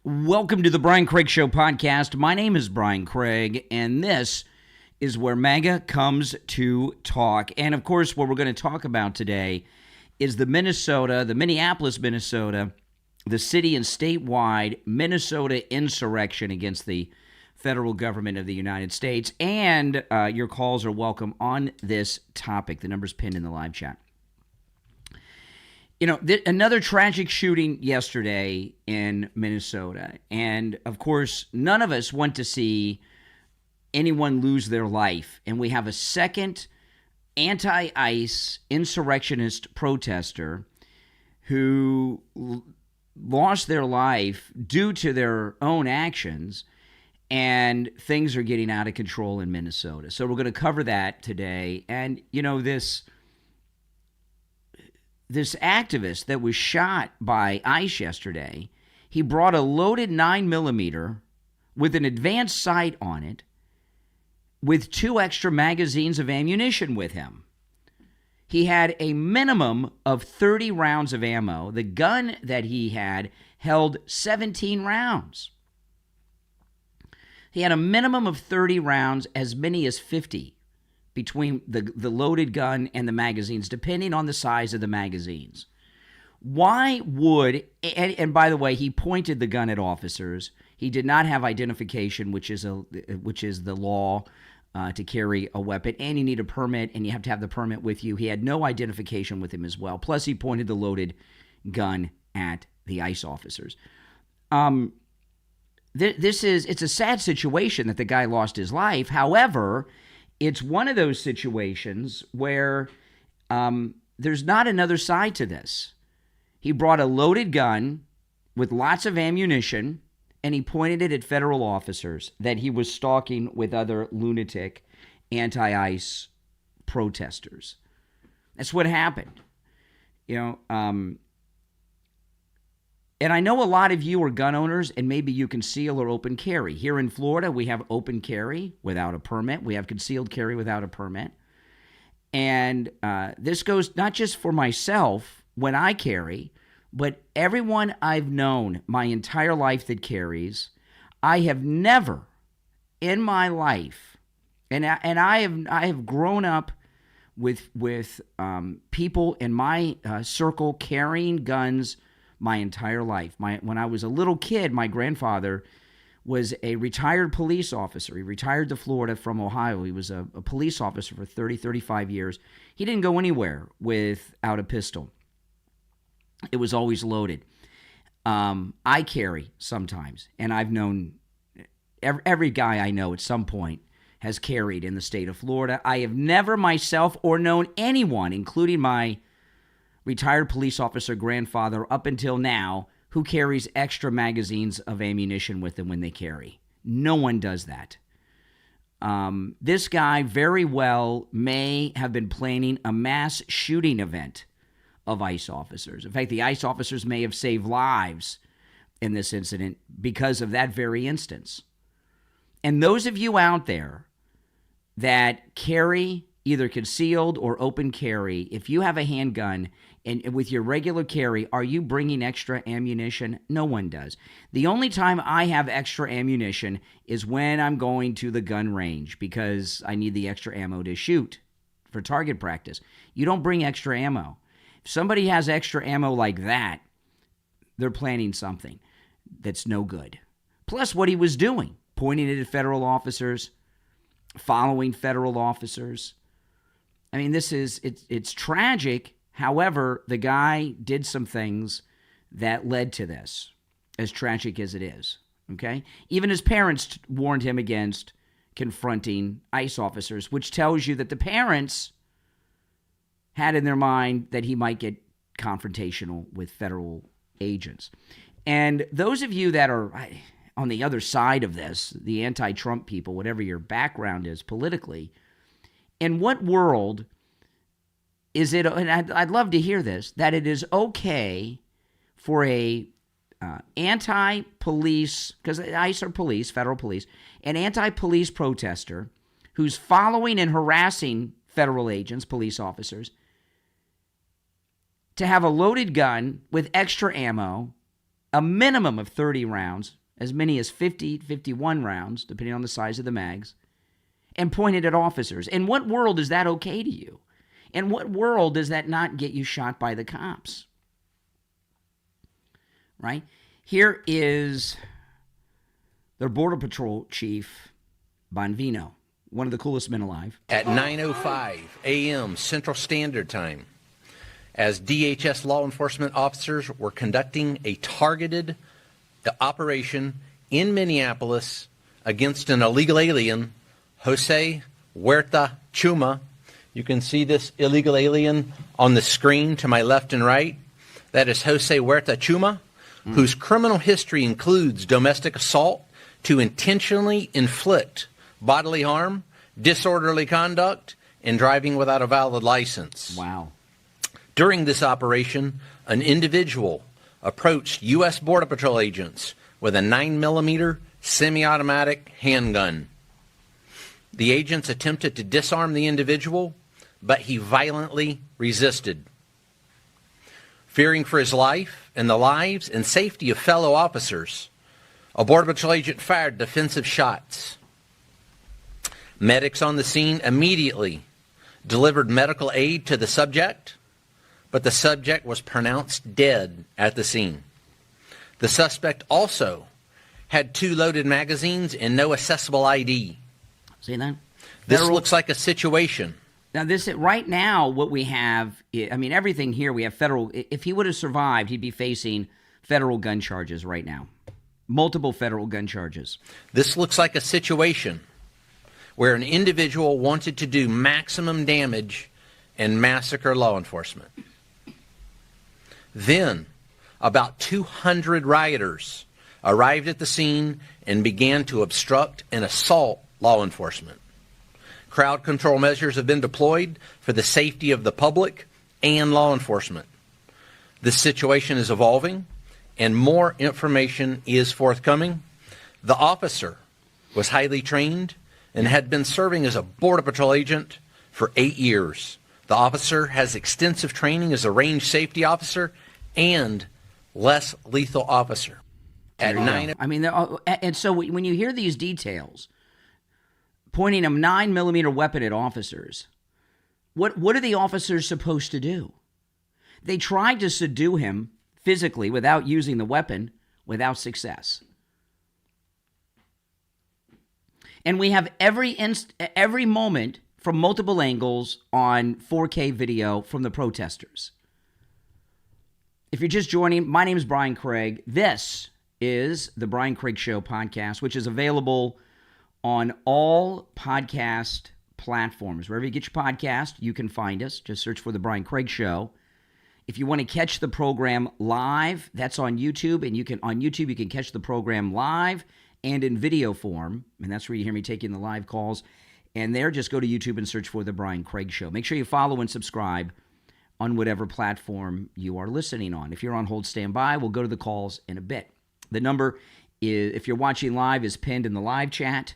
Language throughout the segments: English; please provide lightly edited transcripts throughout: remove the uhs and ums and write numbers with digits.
Welcome to the Brian Craig Show podcast. My name is Brian Craig, and this is where MAGA comes to talk. And, of course, what we're going to talk about today is the Minneapolis, Minnesota, the city and statewide Minnesota insurrection against the federal government of the United States. And your calls are welcome on this topic. The number's pinned in the live chat. You know, another tragic shooting yesterday in Minnesota. And, of course, none of us want to see anyone lose their life. And we have a second anti-ICE insurrectionist protester who lost their life due to their own actions. And things are getting out of control in Minnesota. So we're going to cover that today. And, you know, this activist that was shot by ICE yesterday, he brought a loaded 9mm with an advanced sight on it with 2 extra magazines of ammunition with him. He had a minimum of 30 rounds of ammo. The gun that he had held 17 rounds. He had a minimum of 30 rounds, as many as 50. Between the loaded gun and the magazines, depending on the size of the magazines. Why would, and by the way, he pointed the gun at officers. He did not have identification, which is the law to carry a weapon, and you need a permit, and you have to have the permit with you. He had no identification with him as well. Plus, he pointed the loaded gun at the ICE officers. It's a sad situation that the guy lost his life. However, it's one of those situations where there's not another side to this. He brought a loaded gun with lots of ammunition, and he pointed it at federal officers that he was stalking with other lunatic anti-ICE protesters. That's what happened. You know, and I know a lot of you are gun owners, and maybe you conceal or open carry. Here in Florida, we have open carry without a permit. We have concealed carry without a permit. And this goes not just for myself when I carry, but everyone I've known my entire life that carries. I have never in my life, and I have grown up with people in my circle carrying guns my entire life. When I was a little kid, my grandfather was a retired police officer. He retired to Florida from Ohio. He was a police officer for 35 years. He didn't go anywhere without a pistol. It was always loaded. I carry sometimes, and I've known every guy I know at some point has carried in the state of Florida. I have never myself or known anyone, including my retired police officer grandfather up until now, who carries extra magazines of ammunition with them when they carry. No one does that. This guy very well may have been planning a mass shooting event of ICE officers. In fact, the ICE officers may have saved lives in this incident because of that very instance. And those of you out there that carry either concealed or open carry, if you have a handgun and with your regular carry, are you bringing extra ammunition? No one does. The only time I have extra ammunition is when I'm going to the gun range because I need the extra ammo to shoot for target practice. You don't bring extra ammo. If somebody has extra ammo like that, they're planning something that's no good. Plus what he was doing, pointing it at federal officers, following federal officers. I mean, it's tragic. However, the guy did some things that led to this, as tragic as it is, okay? Even his parents warned him against confronting ICE officers, which tells you that the parents had in their mind that he might get confrontational with federal agents. And those of you that are on the other side of this, the anti-Trump people, whatever your background is politically, in what world is it, and I'd love to hear this, that it is okay for a anti-police, because ICE are police, federal police, an anti-police protester who's following and harassing federal agents, police officers, to have a loaded gun with extra ammo, a minimum of 30 rounds, as many as 50, 51 rounds, depending on the size of the mags, and pointed at officers. In what world is that okay to you? In what world does that not get you shot by the cops? Right? Here is their Border Patrol chief, Bonvino, one of the coolest men alive. At 9:05 a.m. Central Standard Time, as DHS law enforcement officers were conducting a targeted operation in Minneapolis against an illegal alien, Jose Huerta Chuma. You can see this illegal alien on the screen to my left and right. That is Jose Huerta Chuma, whose criminal history includes domestic assault to intentionally inflict bodily harm, disorderly conduct, and driving without a valid license. Wow. During this operation, an individual approached U.S. Border Patrol agents with a 9mm semi-automatic handgun. The agents attempted to disarm the individual, but he violently resisted. Fearing for his life and the lives and safety of fellow officers, a Border Patrol agent fired defensive shots. Medics on the scene immediately delivered medical aid to the subject, but the subject was pronounced dead at the scene. The suspect also had 2 loaded magazines and no accessible ID. See that? This looks like a situation. Now, right now, what we have, I mean, everything here, we have federal. If he would have survived, he'd be facing federal gun charges right now. Multiple federal gun charges. This looks like a situation where an individual wanted to do maximum damage and massacre law enforcement. Then, about 200 rioters arrived at the scene and began to obstruct and assault law enforcement. Crowd control measures have been deployed for the safety of the public and law enforcement. This situation is evolving, and more information is forthcoming. The officer was highly trained and had been serving as a Border Patrol agent for 8 years. The officer has extensive training as a range safety officer and less lethal officer. At 9. I mean, and so when you hear these details, pointing a 9mm weapon at officers, what are the officers supposed to do? They tried to subdue him physically without using the weapon, without success. And we have every moment from multiple angles on 4K video from the protesters. If you're just joining, my name is Brian Craig. This is the Brian Craig Show podcast, which is available on all podcast platforms. Wherever you get your podcast, you can find us. Just search for the Brian Craig Show. If you want to catch the program live, that's on YouTube, and you can catch the program live and in video form, and that's where you hear me taking the live calls. And there, just go to YouTube and search for the Brian Craig Show. Make sure you follow and subscribe on whatever platform you are listening on. If you're on hold, stand by. We'll go to the calls in a bit. The number is, if you're watching live, is pinned in the live chat.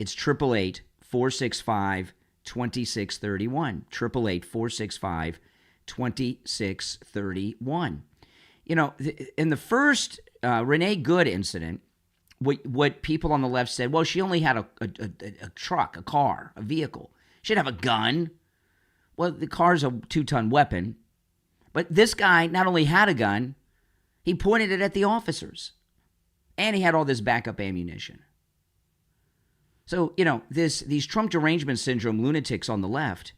It's 888-465-2631. 888-465-2631. You know, in the first Renee Good incident, what people on the left said, well, she only had a truck, a car, a vehicle. She didn't have a gun. Well, the car's a 2-ton weapon. But this guy not only had a gun, he pointed it at the officers. And he had all this backup ammunition. So, you know, these Trump derangement syndrome lunatics on the left,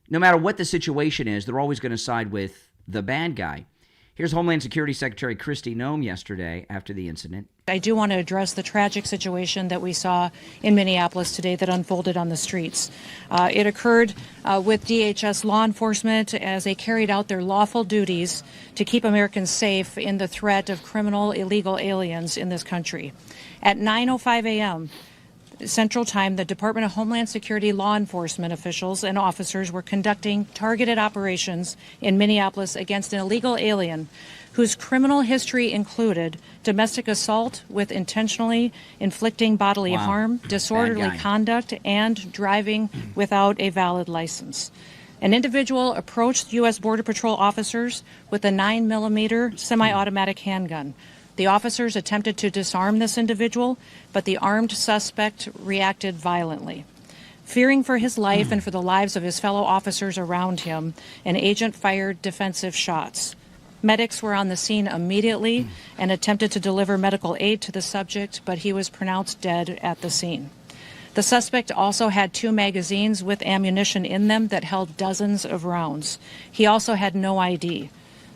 no matter what the situation is, they're always going to side with the bad guy. Here's Homeland Security Secretary Kristi Noem yesterday after the incident. I do want to address the tragic situation that we saw in Minneapolis today that unfolded on the streets. It occurred with DHS law enforcement as they carried out their lawful duties to keep Americans safe in the threat of criminal illegal aliens in this country. At 9:05 a.m. Central Time, the Department of Homeland Security law enforcement officials and officers were conducting targeted operations in Minneapolis against an illegal alien whose criminal history included domestic assault with intentionally inflicting bodily harm, disorderly conduct, and driving without a valid license. An individual approached U.S. Border Patrol officers with a 9mm semi-automatic handgun. The officers attempted to disarm this individual, but the armed suspect reacted violently. Fearing for his life and for the lives of his fellow officers around him, an agent fired defensive shots. Medics were on the scene immediately and attempted to deliver medical aid to the subject, but he was pronounced dead at the scene. The suspect also had 2 magazines with ammunition in them that held dozens of rounds. He also had no ID.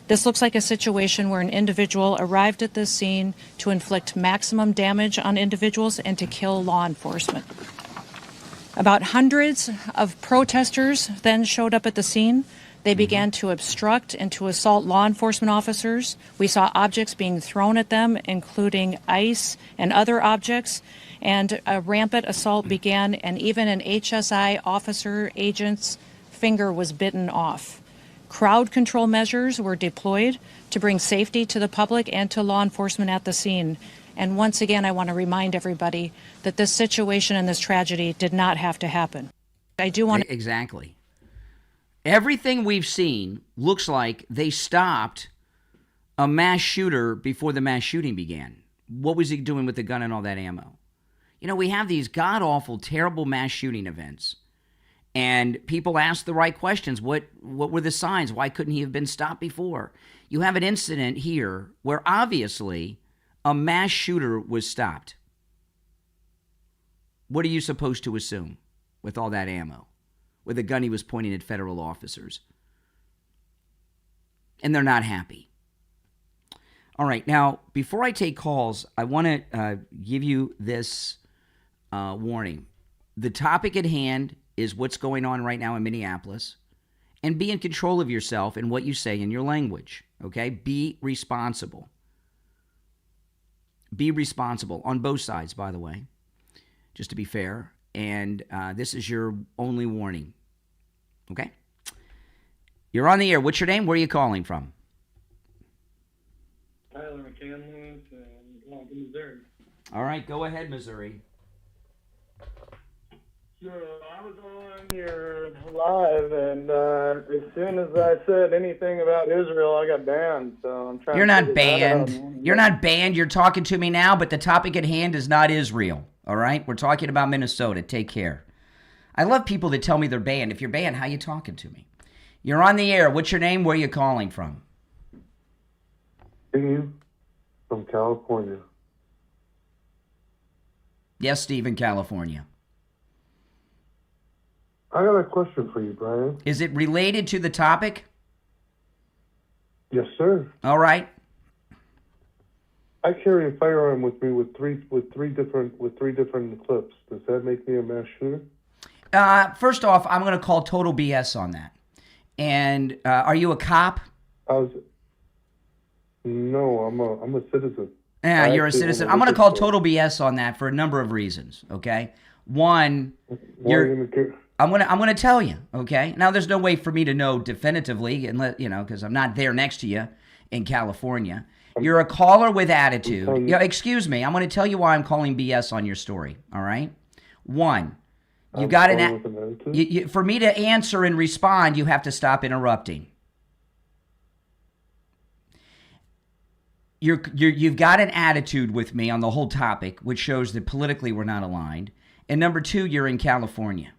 This looks like a situation where an individual arrived at this scene to inflict maximum damage on individuals and to kill law enforcement. About hundreds of protesters then showed up at the scene. They began to obstruct and to assault law enforcement officers. We saw objects being thrown at them, including ice and other objects, and a rampant assault began, and even an HSI officer agent's finger was bitten off. Crowd control measures were deployed to bring safety to the public and to law enforcement at the scene. And once again, I want to remind everybody that this situation and this tragedy did not have to happen. I do want to... Exactly. Everything we've seen looks like they stopped a mass shooter before the mass shooting began. What was he doing with the gun and all that ammo? You know, we have these god-awful, terrible mass shooting events. And people ask the right questions. What were the signs? Why couldn't he have been stopped before? You have an incident here where obviously a mass shooter was stopped. What are you supposed to assume with all that ammo? With a gun he was pointing at federal officers. And they're not happy. All right, now, before I take calls, I want to give you this warning. The topic at hand is what's going on right now in Minneapolis, and be in control of yourself and what you say in your language, okay? Be responsible. Be responsible on both sides, by the way, just to be fair, and this is your only warning, okay? You're on the air. What's your name? Where are you calling from? Tyler McCandless and calling from Missouri. All right, go ahead, Missouri. So I was on your live, and as soon as I said anything about Israel, I got banned. So I'm trying. You're to not figure that out. banned. You're not banned. You're talking to me now, but the topic at hand is not Israel. All right? We're talking about Minnesota. Take care. I love people that tell me they're banned. If you're banned, how you talking to me? You're on the air. What's your name? Where are you calling from? Steve from California. Yes, Steve in California. I got a question for you, Brian. Is it related to the topic? Yes, sir. All right. I carry a firearm with me with three different clips. Does that make me a mass shooter? First off, I'm going to call total BS on that. And are you a cop? No, I'm a citizen. Yeah, you're a citizen. I'm going to call total BS on that for a number of reasons. Okay. One, I'm gonna tell you, okay? Now, there's no way for me to know definitively, unless, because I'm not there next to you in California. You're a caller with attitude. Yeah, excuse me. I'm going to tell you why I'm calling BS on your story, all right? One, you've got for me to answer and respond, you have to stop interrupting. You've got an attitude with me on the whole topic, which shows that politically we're not aligned. And number two, you're in California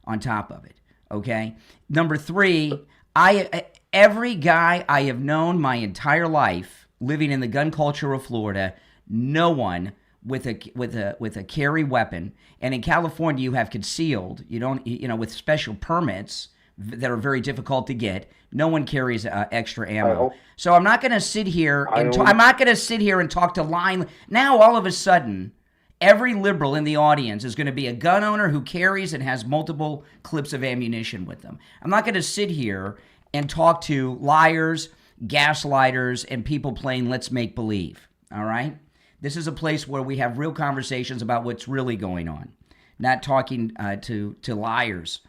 on top of it, okay? Number three, every guy I have known my entire life living in the gun culture of Florida, no one with a carry weapon. And in California, you have concealed. You don't, with special permits that are very difficult to get. No one carries extra ammo. So I'm not going to sit here and talk to line. Now all of a sudden, every liberal in the audience is going to be a gun owner who carries and has multiple clips of ammunition with them. I'm not going to sit here and talk to liars, gaslighters, and people playing let's make believe. All right? This is a place where we have real conversations about what's really going on, not talking to liars.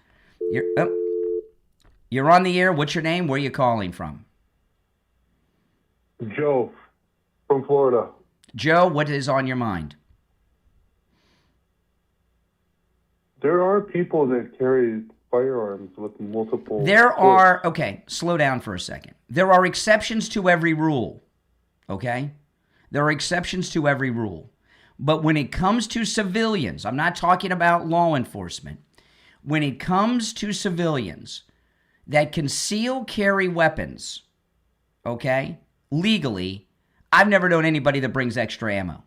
You're on the air. What's your name? Where are you calling from? Joe from Florida. Joe, what is on your mind? There are people that carry firearms with multiple. Okay, slow down for a second. There are exceptions to every rule, okay? There are exceptions to every rule. But when it comes to civilians, I'm not talking about law enforcement. When it comes to civilians that conceal carry weapons, okay, legally, I've never known anybody that brings extra ammo.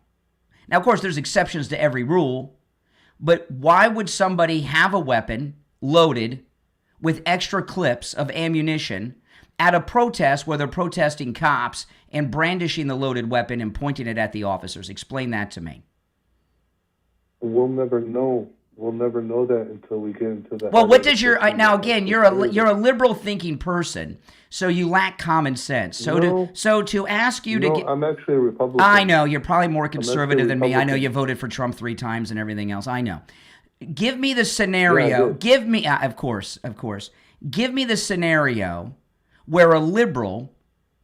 Now, of course, there's exceptions to every rule, but why would somebody have a weapon loaded with extra clips of ammunition at a protest where they're protesting cops and brandishing the loaded weapon and pointing it at the officers? Explain that to me. We'll never know. We'll never know that until we get into the. Well, what does your now again? You're a liberal thinking person, so you lack common sense. So to ask you to, I'm actually a Republican. I know you're probably more conservative than me. I know you voted for Trump 3 times and everything else. I know. Give me the scenario. Yeah, Give me, of course. Give me the scenario where a liberal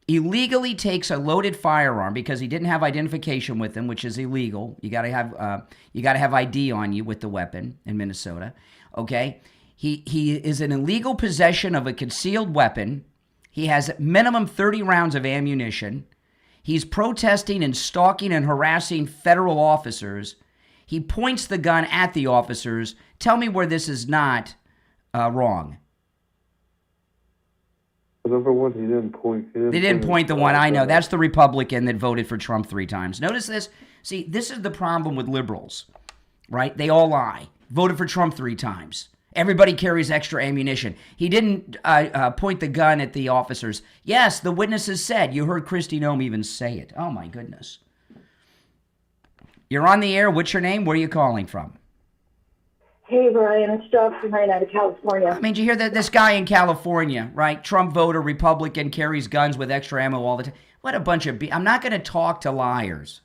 illegally takes a loaded firearm because he didn't have identification with him, which is illegal. You got to have ID on you with the weapon in Minnesota. Okay, he is in illegal possession of a concealed weapon. He has minimum 30 rounds of ammunition. He's protesting and stalking and harassing federal officers. He points the gun at the officers. Tell me where this is not wrong. Number one, he didn't point. They didn't point the one. I know. That's the Republican that voted for Trump 3 times. Notice this. See, this is the problem with liberals, right? They all lie. Voted for Trump 3 times. Everybody carries extra ammunition. He didn't point the gun at the officers. Yes, the witnesses said. You heard Kristi Noem even say it. Oh, my goodness. You're on the air. What's your name? Where are you calling from? Hey, Brian, it's Jocelyn right out of California. I mean, did you hear that this guy in California, right? Trump voter, Republican, carries guns with extra ammo all the time. What a bunch of... I'm not going to talk to liars.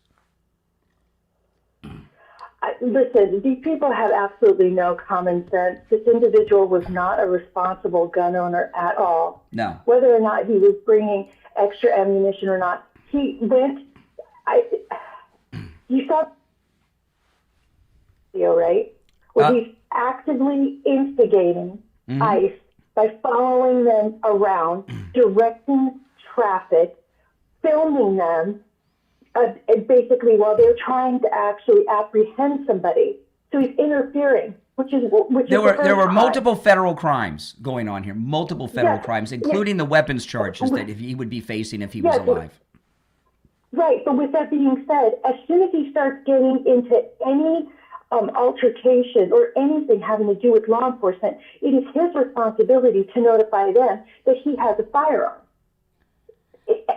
Listen, these people have absolutely no common sense. This individual was not a responsible gun owner at all. No. Whether or not he was bringing extra ammunition or not, he went... You saw the video, right? Where he's actively instigating ICE by following them around, directing traffic, filming them, basically while they're trying to actually apprehend somebody. So he's interfering, There were multiple federal crimes going on here, multiple federal crimes, including the weapons charges that he would be facing if he was alive. Right, but with that being said, as soon as he starts getting into any altercation or anything having to do with law enforcement, it is his responsibility to notify them that he has a firearm.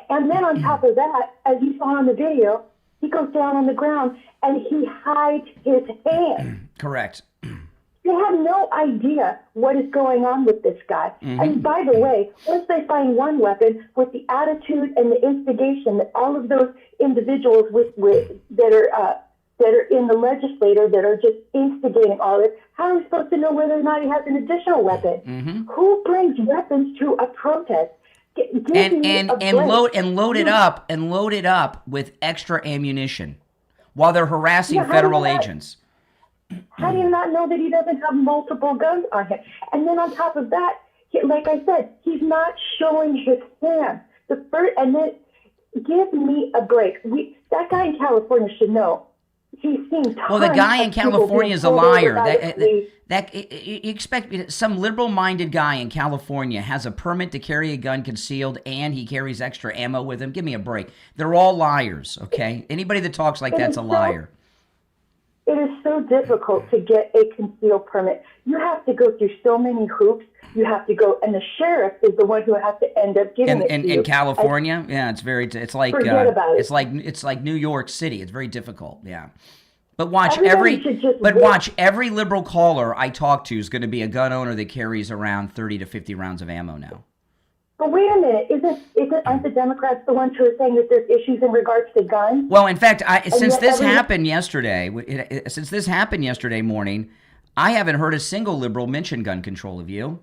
And then on top of that, as you saw on the video, he goes down on the ground and he hides his hand. Correct. They have no idea what is going on with this guy. And by the way, once they find one weapon, with the attitude and the instigation that all of those individuals that are in the legislature that are just instigating all this, how are we supposed to know whether or not he has an additional weapon? Who brings weapons to a protest? Load it up with extra ammunition while they're harassing federal agents. How do you not know that he doesn't have multiple guns on him? And then on top of that, like I said, he's not showing his hand. And then give me a break. That guy in California should know. He's seen tons. Well, the guy in California is a liar. You expect some liberal-minded guy in California has a permit to carry a gun concealed and he carries extra ammo with him? Give me a break. They're all liars, okay? Anybody that talks like that's a liar. It is so difficult to get a concealed permit. You have to go through so many hoops. You have to go, and the sheriff is the one who has to end up giving it to you. In California, it's like forget about it. It's like New York City. It's very difficult. Yeah. But watch every liberal caller I talk to is going to be a gun owner that carries around 30 to 50 rounds of ammo now. But wait a minute, aren't the Democrats the ones who are saying that there's issues in regards to guns? Well, in fact, since this happened yesterday morning, I haven't heard a single liberal mention gun control. Have you?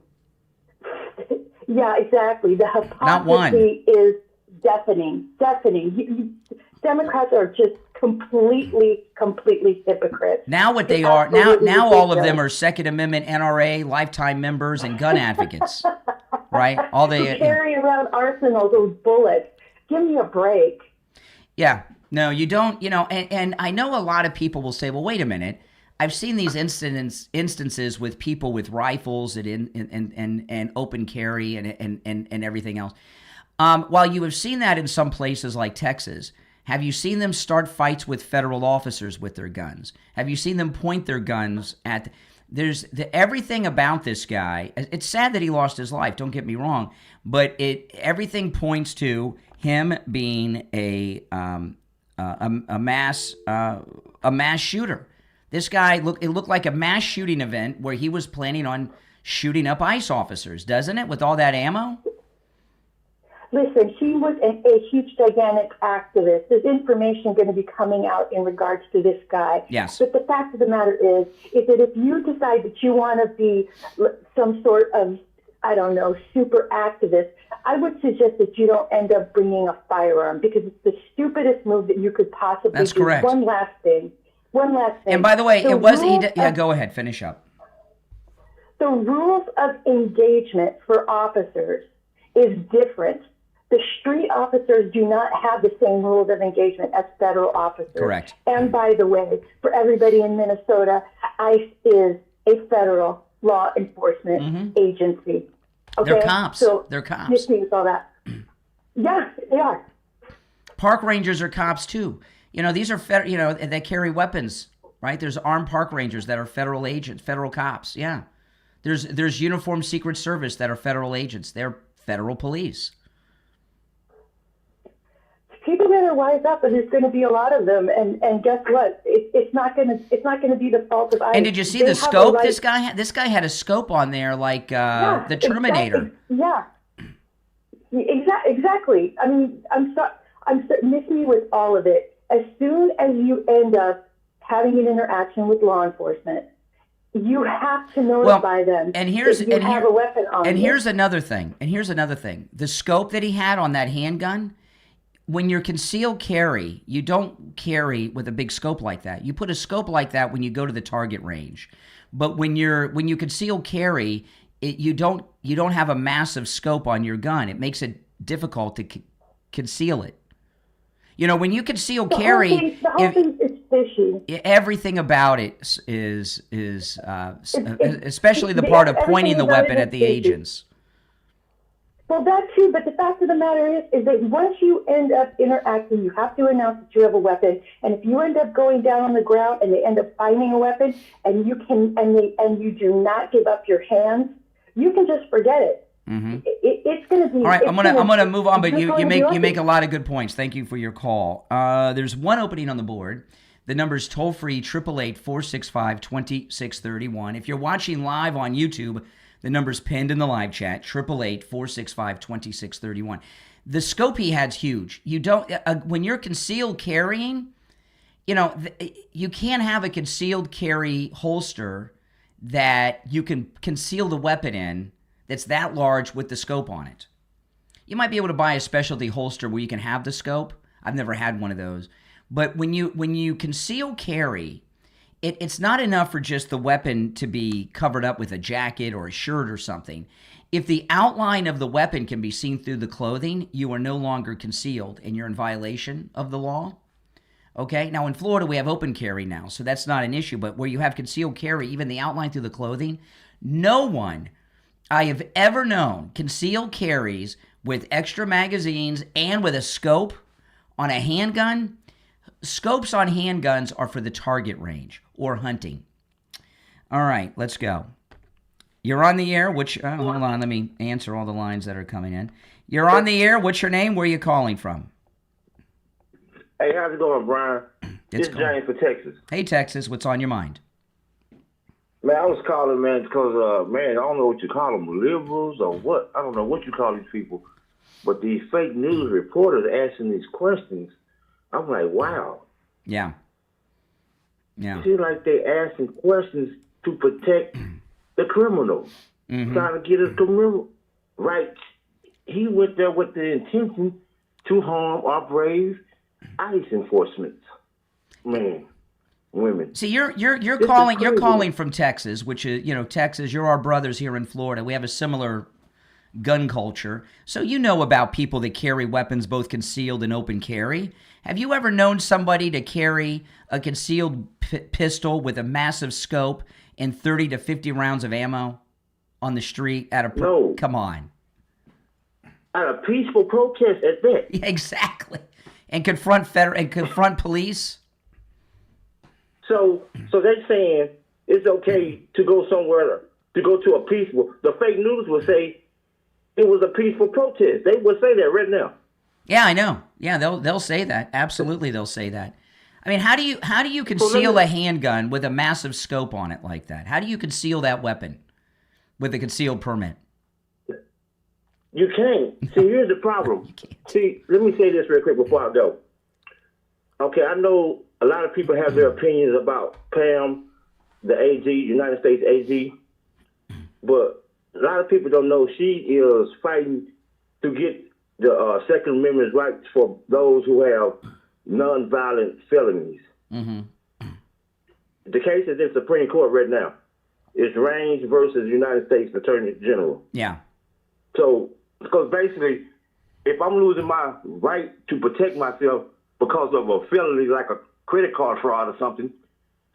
Yeah, exactly. The hypocrisy is deafening. Democrats are just completely hypocrites. Now what they It's are, absolutely now all of ridiculous. them are Second Amendment, NRA, lifetime members, and gun advocates, right? All Who they, carry around arsenals of bullets. Give me a break. yeah, no, you don't, and I know a lot of people will say, well, wait a minute. I've seen these instances with people with rifles and open carry and everything else. While you have seen that in some places like Texas, have you seen them start fights with federal officers with their guns? Have you seen them point their guns at? Everything about this guy. It's sad that he lost his life. Don't get me wrong, but everything points to him being a mass shooter. This guy it looked like a mass shooting event where he was planning on shooting up ICE officers, doesn't it? With all that ammo. Listen, he was a huge, gigantic activist. There's information going to be coming out in regards to this guy. Yes. But the fact of the matter is that if you decide that you want to be some sort of, I don't know, super activist, I would suggest that you don't end up bringing a firearm, because it's the stupidest move that you could possibly do. That's correct. One last thing. And by the way, it was go ahead, finish up. The rules of engagement for officers is different. The street officers do not have the same rules of engagement as federal officers. Correct. And by the way, for everybody in Minnesota, ICE is a federal law enforcement agency. Okay? They're cops. So They're cops. Just means all that. Yeah, they are. Park rangers are cops too. These are they carry weapons, right? There's armed park rangers that are federal agents, federal cops. Yeah. There's uniformed Secret Service that are federal agents. They're federal police. People better wise up, and there's going to be a lot of them. And guess what? It's not going to be the fault of ICE. And did you see the scope? This guy had a scope on there, like the Terminator. Exactly. I mean, miss me with all of it. As soon as you end up having an interaction with law enforcement, you have to notify them. And here's that you have a weapon on. And here's another thing. The scope that he had on that handgun. When you're concealed carry, you don't carry with a big scope like that. You put a scope like that when you go to the target range. But when you conceal carry, you don't have a massive scope on your gun. It makes it difficult to conceal it. When you conceal carry, the whole thing is fishy. Everything about it is especially the part of pointing the weapon at the agents. Well, that too, but the fact of the matter is that once you end up interacting, you have to announce that you have a weapon. And if you end up going down on the ground and they end up finding a weapon, and you do not give up your hands, you can just forget it. Mm-hmm. It's going to be. All right, I'm gonna move on, but you make a lot of good points. Thank you for your call. There's one opening on the board. The number's toll free 888-465-2631. If you're watching live on YouTube, the number's pinned in the live chat, 888-465-2631. The scope he had's huge. You don't when you're concealed carrying, you can't have a concealed carry holster that you can conceal the weapon in that's that large with the scope on it. You might be able to buy a specialty holster where you can have the scope. I've never had one of those. But when you conceal carry, it's not enough for just the weapon to be covered up with a jacket or a shirt or something. If the outline of the weapon can be seen through the clothing, you are no longer concealed and you're in violation of the law. Okay? Now in Florida, we have open carry now, so that's not an issue. But where you have concealed carry, even the outline through the clothing, no one I have ever known concealed carries with extra magazines and with a scope on a handgun. Scopes on handguns are for the target range or hunting. All right, let's go. You're on the air. Hold on, let me answer all the lines that are coming in. You're on the air. What's your name? Where are you calling from? Hey, how's it going, Brian? This is James for Texas. Hey, Texas. What's on your mind? Man, I was calling, man, because, man, I don't know what you call them, liberals or what. I don't know what you call these people. But these fake news reporters asking these questions, I'm like, wow. Yeah. It seems like they're asking questions to protect the criminals, trying to get us criminal. Right. He went there with the intention to harm or brave ICE enforcement. man, women. See, you're This calling is you're crazy. calling from Texas, which is Texas. You're our brothers here in Florida. We have a similar gun culture, so you know about people that carry weapons, both concealed and open carry. Have you ever known somebody to carry a concealed pistol with a massive scope and 30 to 50 rounds of ammo on the street at a? No. Come on. At a peaceful protest at that. Yeah, exactly. And confront police. So they're saying it's okay to go somewhere, to go to a peaceful. The fake news will say it was a peaceful protest. They would say that right now. Yeah, I know. Yeah, they'll say that. Absolutely, they'll say that. I mean, how do you conceal a handgun with a massive scope on it like that? How do you conceal that weapon with a concealed permit? You can't. See, here's the problem. See, let me say this real quick before I go. Okay, I know a lot of people have their opinions about Pam, the AG, United States AG, but a lot of people don't know she is fighting to get the Second Amendment rights for those who have nonviolent felonies. Mm-hmm. The case is in Supreme Court right now. It's Raines versus United States Attorney General. Yeah. So, because basically, if I'm losing my right to protect myself because of a felony like a credit card fraud or something,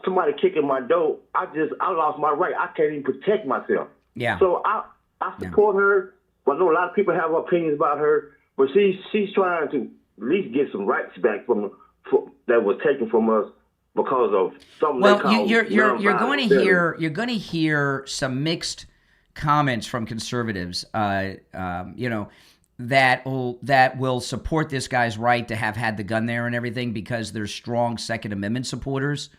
somebody kicking my door, I lost my right. I can't even protect myself. Yeah. So I support her. I know a lot of people have opinions about her, but she's trying to at least get some rights back that was taken from us because of something. Well, you're going to hear some mixed comments from conservatives. That will support this guy's right to have had the gun there and everything because they're strong Second Amendment supporters.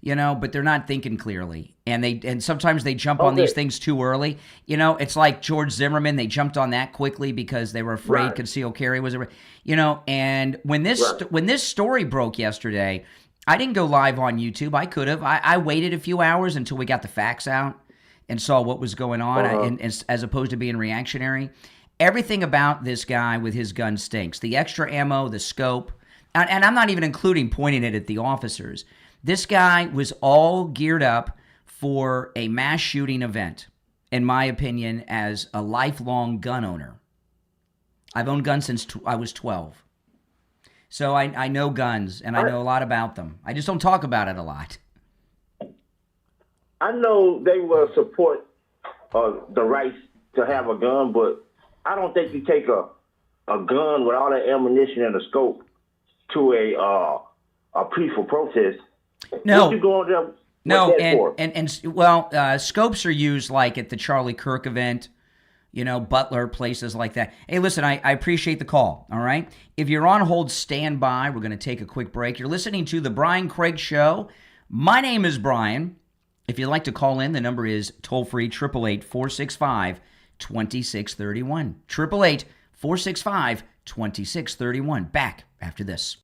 But they're not thinking clearly, and sometimes they jump on these things too early. It's like George Zimmerman; they jumped on that quickly because they were afraid concealed carry was, And when this story broke yesterday, I didn't go live on YouTube. I could have. I waited a few hours until we got the facts out and saw what was going on, and as opposed to being reactionary. Everything about this guy with his gun stinks. The extra ammo, the scope, and I'm not even including pointing it at the officers. This guy was all geared up for a mass shooting event, in my opinion, as a lifelong gun owner. I've owned guns since I was 12. So I know guns, and I know a lot about them. I just don't talk about it a lot. I know they will support the rights to have a gun, but I don't think you take a gun with all that ammunition and a scope to a peaceful protest. No. What you going there? No, for? Scopes are used like at the Charlie Kirk event, Butler, places like that. Hey, listen, I appreciate the call, all right? If you're on hold, stand by. We're going to take a quick break. You're listening to The Brian Craig Show. My name is Brian. If you'd like to call in, the number is toll-free, 888-465-2631. 888-465-2631. Back after this.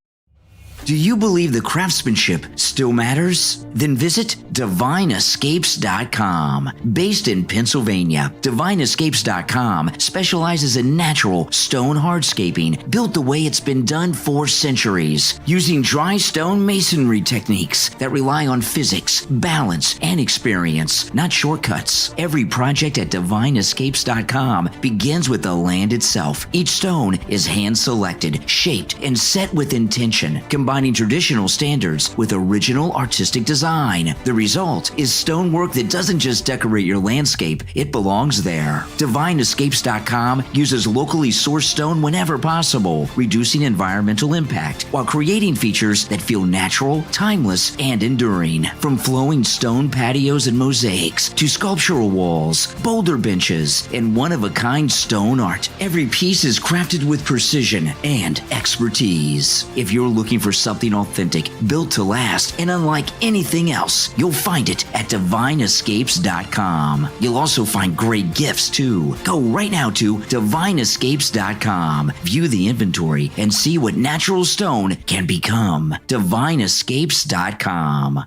Do you believe the craftsmanship still matters? Then visit DivineEscapes.com. Based in Pennsylvania, DivineEscapes.com specializes in natural stone hardscaping built the way it's been done for centuries, using dry stone masonry techniques that rely on physics, balance, and experience, not shortcuts. Every project at DivineEscapes.com begins with the land itself. Each stone is hand-selected, shaped, and set with intention, combining traditional standards with original artistic design. The result is stonework that doesn't just decorate your landscape, it belongs there. DivineEscapes.com uses locally sourced stone whenever possible, reducing environmental impact while creating features that feel natural, timeless, and enduring. From flowing stone patios and mosaics to sculptural walls, boulder benches, and one-of-a-kind stone art, every piece is crafted with precision and expertise. If you're looking for something authentic, built to last, and unlike anything else, you'll find it at DivineEscapes.com. You'll also find great gifts too. Go right now to DivineEscapes.com. View the inventory and see what natural stone can become. DivineEscapes.com.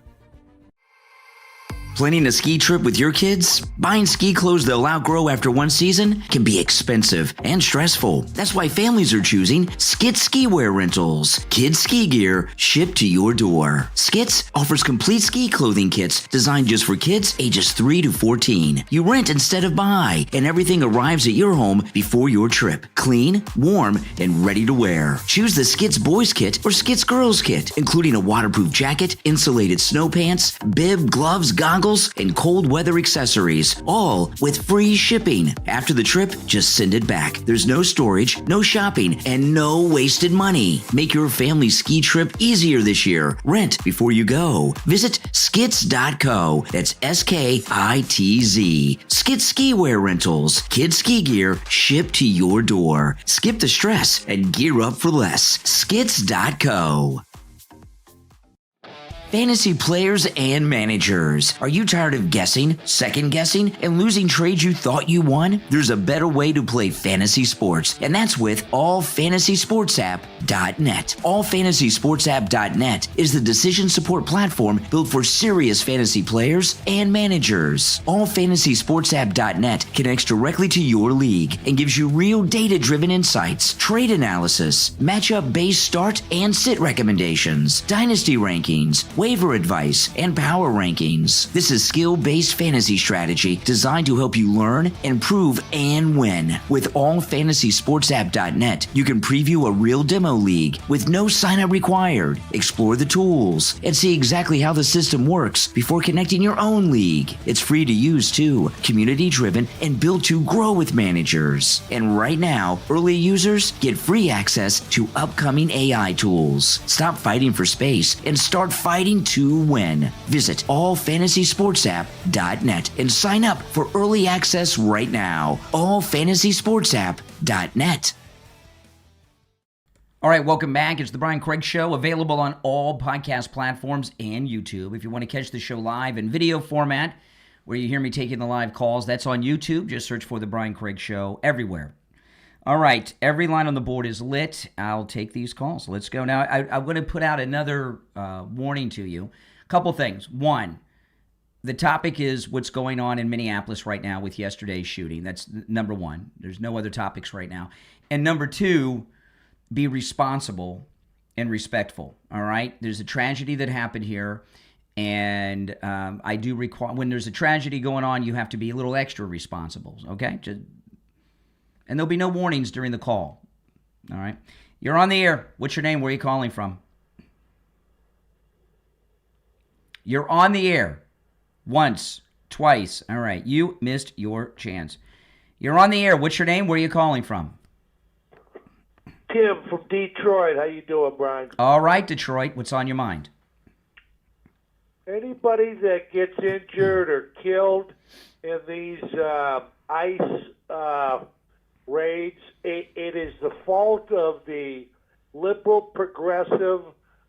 Planning a ski trip with your kids? Buying ski clothes they'll outgrow after one season can be expensive and stressful. That's why families are choosing Skits Ski Wear Rentals. Kids ski gear shipped to your door. Skits offers complete ski clothing kits designed just for kids ages 3 to 14. You rent instead of buy, and everything arrives at your home before your trip. Clean, warm, and ready to wear. Choose the Skits Boys Kit or Skits Girls Kit, including a waterproof jacket, insulated snow pants, bib, gloves, goggles, and cold weather accessories, all with free shipping. After the trip, just send it back. There's no storage, no shopping, and no wasted money. Make your family ski trip easier this year. Rent before you go. Visit skits.co. That's SKITZ. Skits Ski Wear Rentals. Kids ski gear shipped to your door. Skip the stress and gear up for less. Skits.co. Fantasy players and managers. Are you tired of guessing, second guessing, and losing trades you thought you won? There's a better way to play fantasy sports, and that's with allfantasysportsapp.net. Allfantasysportsapp.net is the decision support platform built for serious fantasy players and managers. Allfantasysportsapp.net connects directly to your league and gives you real data-driven insights, trade analysis, matchup-based start and sit recommendations, dynasty rankings, waiver advice, and power rankings. This is skill-based fantasy strategy designed to help you learn, improve, and win. With allfantasysportsapp.net, you can preview a real demo league with no sign-up required, explore the tools, and see exactly how the system works before connecting your own league. It's free to use too, community-driven, and built to grow with managers. And right now, early users get free access to upcoming AI tools. Stop fighting for space and start fighting to win. Visit allfantasysportsapp.net and sign up for early access right now. allfantasysportsapp.net. All right, welcome back. It's the Brian Craig Show, available on all podcast platforms and YouTube. If you want to catch the show live in video format, where you hear me taking the live calls, that's on YouTube. Just search for the Brian Craig Show everywhere. All right, every line on the board is lit. I'll take these calls. Let's go. Now, I'm going to put out another warning to you. A couple things. One, the topic is what's going on in Minneapolis right now with yesterday's shooting. That's number one. There's no other topics right now. And number two, be responsible and respectful, all right? There's a tragedy that happened here, and I do require, when there's a tragedy going on, you have to be a little extra responsible, okay? And there'll be no warnings during the call. All right. You're on the air. What's your name? Where are you calling from? You're on the air. Once, twice. All right. You missed your chance. You're on the air. What's your name? Where are you calling from? Tim from Detroit. How you doing, Brian? All right, Detroit. What's on your mind? Anybody that gets injured or killed in these ICE raids, it is the fault of the liberal progressive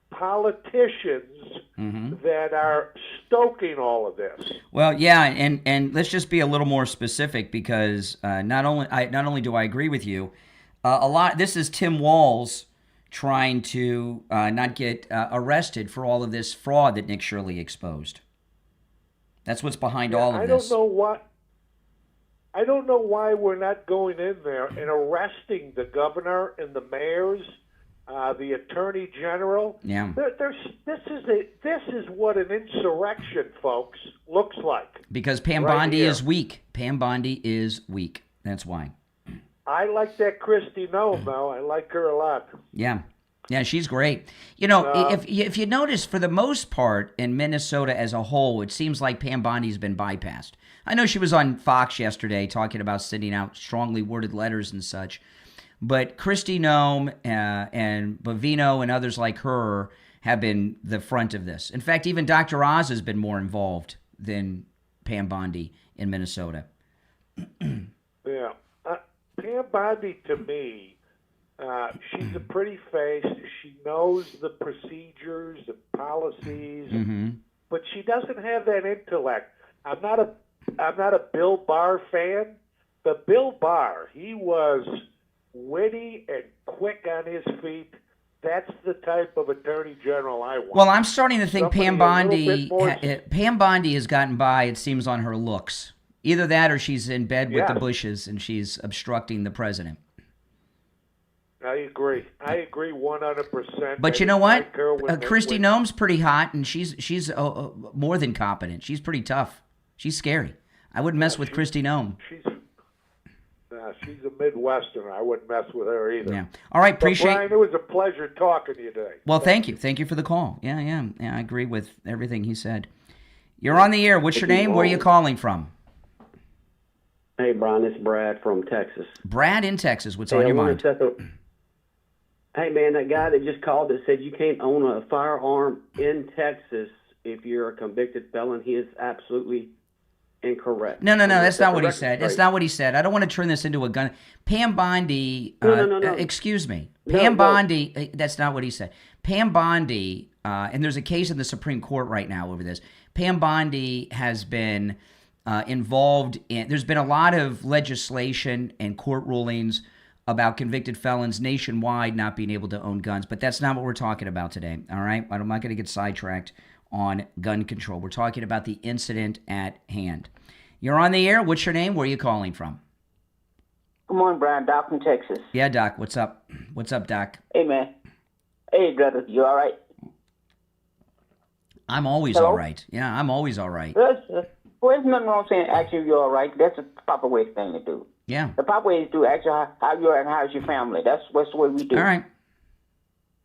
politicians that are stoking all of this. Well, yeah, and let's just be a little more specific, because not only do I agree with you, a lot. This is Tim Walz trying to not get arrested for all of this fraud that Nick Shirley exposed. That's what's behind all of this. I don't know why we're not going in there and arresting the governor and the mayors, the attorney general. Yeah. This is what an insurrection, folks, looks like. Because Pam Bondi is weak. Pam Bondi is weak. That's why. I like that Christy Noem, though. I like her a lot. Yeah. Yeah, she's great. You know, if you notice, for the most part, in Minnesota as a whole, it seems like Pam Bondi's been bypassed. I know she was on Fox yesterday talking about sending out strongly worded letters and such, but Christy Noem and Bovino and others like her have been the front of this. In fact, even Dr. Oz has been more involved than Pam Bondi in Minnesota. Yeah. Pam Bondi, to me, she's a pretty face. She knows the procedures and policies, but she doesn't have that intellect. I'm not a Bill Barr fan, but Bill Barr, he was witty and quick on his feet. That's the type of attorney general I want. Well, I'm starting to think Somebody Pam a little bit Bondi. more- Pam Bondi has gotten by. It seems on her looks. Either that, or she's in bed with the Yes. Bushes and she's obstructing the president. I agree. I agree 100%. But I you know didn't what? like her when Kristi when- Noem's pretty hot, and she's more than competent. She's pretty tough. She's scary. I wouldn't mess with Kristi Noem. She's a Midwesterner. I wouldn't mess with her either. Yeah. All right. But Appreciate. Brian, it was a pleasure talking to you today. Well, thank you. Thank you for the call. Yeah. I agree with everything he said. You're on the air. What's your name? Where are you calling from? Hey, Brian, it's Brad from Texas. Brad in Texas. What's on your mind? Hey, man, that guy that just called that said you can't own a firearm in Texas if you're a convicted felon, he is absolutely incorrect. No. That's not what he said. That's not what he said. I don't want to turn this into a gun. Pam Bondi. No. Excuse me. No, Pam no. Bondi. That's not what he said. Pam Bondi. And there's a case in the Supreme Court right now over this. Pam Bondi has been involved in. There's been a lot of legislation and court rulings about convicted felons nationwide not being able to own guns, but that's not what we're talking about today. All right, I'm not going to get sidetracked on gun control. We're talking about the incident at hand. You're on the air. What's your name? Where are you calling from? Good morning, Brian. Doc from Texas. Yeah, Doc. What's up? What's up, Doc? Hey, man. Hey, brother. You all right? I'm always Hello? all right. Yeah, I'm always all right. Well, there's nothing wrong saying actually you're all right. That's a proper way thing to do. Yeah. The proper way is to ask you how you are and how's your family. That's the way we do. All right.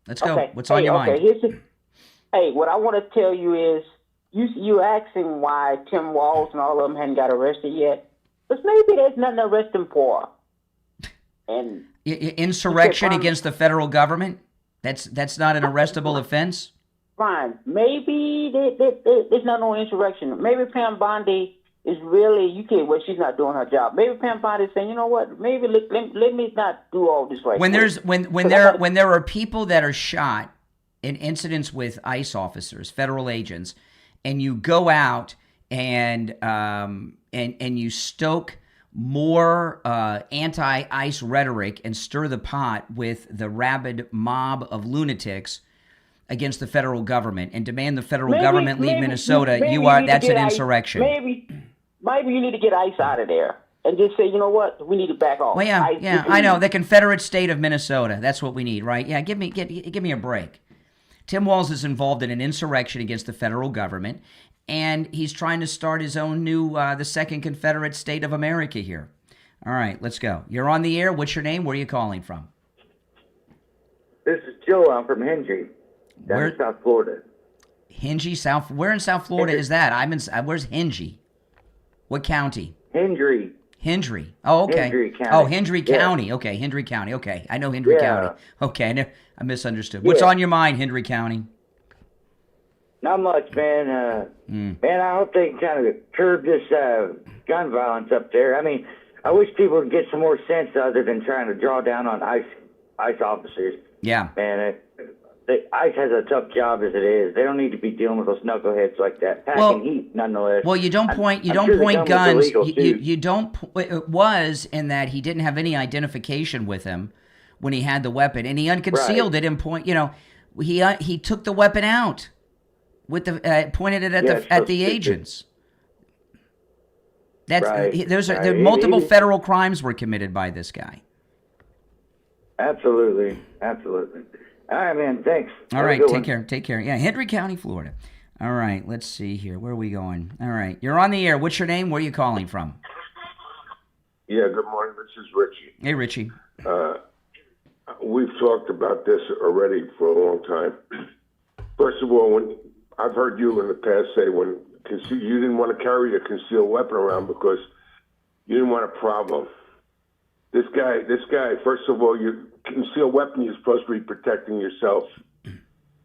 Let's go. Okay. What's on your mind? Hey, what I want to tell you is you asking why Tim Walz and all of them hadn't got arrested yet. But maybe there's nothing to arrest them for. And Insurrection against the federal government? That's not an arrestable offense? Fine. Maybe there's not no insurrection. Maybe Pam Bondi is really, she's not doing her job. Maybe Pam Bondi is saying, you know what, maybe let me not do all this right now. When there are people that are shot in incidents with ICE officers, federal agents, and you go out and you stoke more anti-ICE rhetoric and stir the pot with the rabid mob of lunatics against the federal government and demand the federal government leave Minnesota, that's an insurrection. Maybe you need to get ICE out of there and just say, you know what, we need to back off. Well, I know, the Confederate state of Minnesota. That's what we need, right? Yeah, give me a break. Tim Walz is involved in an insurrection against the federal government, and he's trying to start his own new, the second Confederate state of America here. All right, let's go. You're on the air. What's your name? Where are you calling from? This is Joe. I'm from Henry, down in South Florida. Henry, South. Where in South Florida is that? Where's Henry? What county? Hendry. Oh, okay. Hendry County. Oh, Hendry Yeah. County. Okay, Hendry County. Okay, I know Hendry County. Okay, I misunderstood. What's Yeah. on your mind, Hendry County? Not much, man. Man, I hope they can kind of curb this gun violence up there. I mean, I wish people would get some more sense other than trying to draw down on ICE officers. Yeah. Man, ICE has a tough job as it is. They don't need to be dealing with those knuckleheads like that. Packing heat, nonetheless. Well, you don't point I'm sure the gun was guns. illegal, too. You don't. It was in that he didn't have any identification with him when he had the weapon, and he unconcealed it and point. He took the weapon out with the pointed it at the agents. That's multiple federal crimes were committed by this guy. Absolutely. All right, man. Thanks. All right. Take care. Yeah, Hendry County, Florida. All right. Let's see here. Where are we going? All right. You're on the air. What's your name? Where are you calling from? Yeah. Good morning. This is Richie. Hey, Richie. We've talked about this already for a long time. First of all, when I've heard you in the past say you didn't want to carry a concealed weapon around because you didn't want a problem. This guy, first of all, you concealed weapon, you're supposed to be protecting yourself.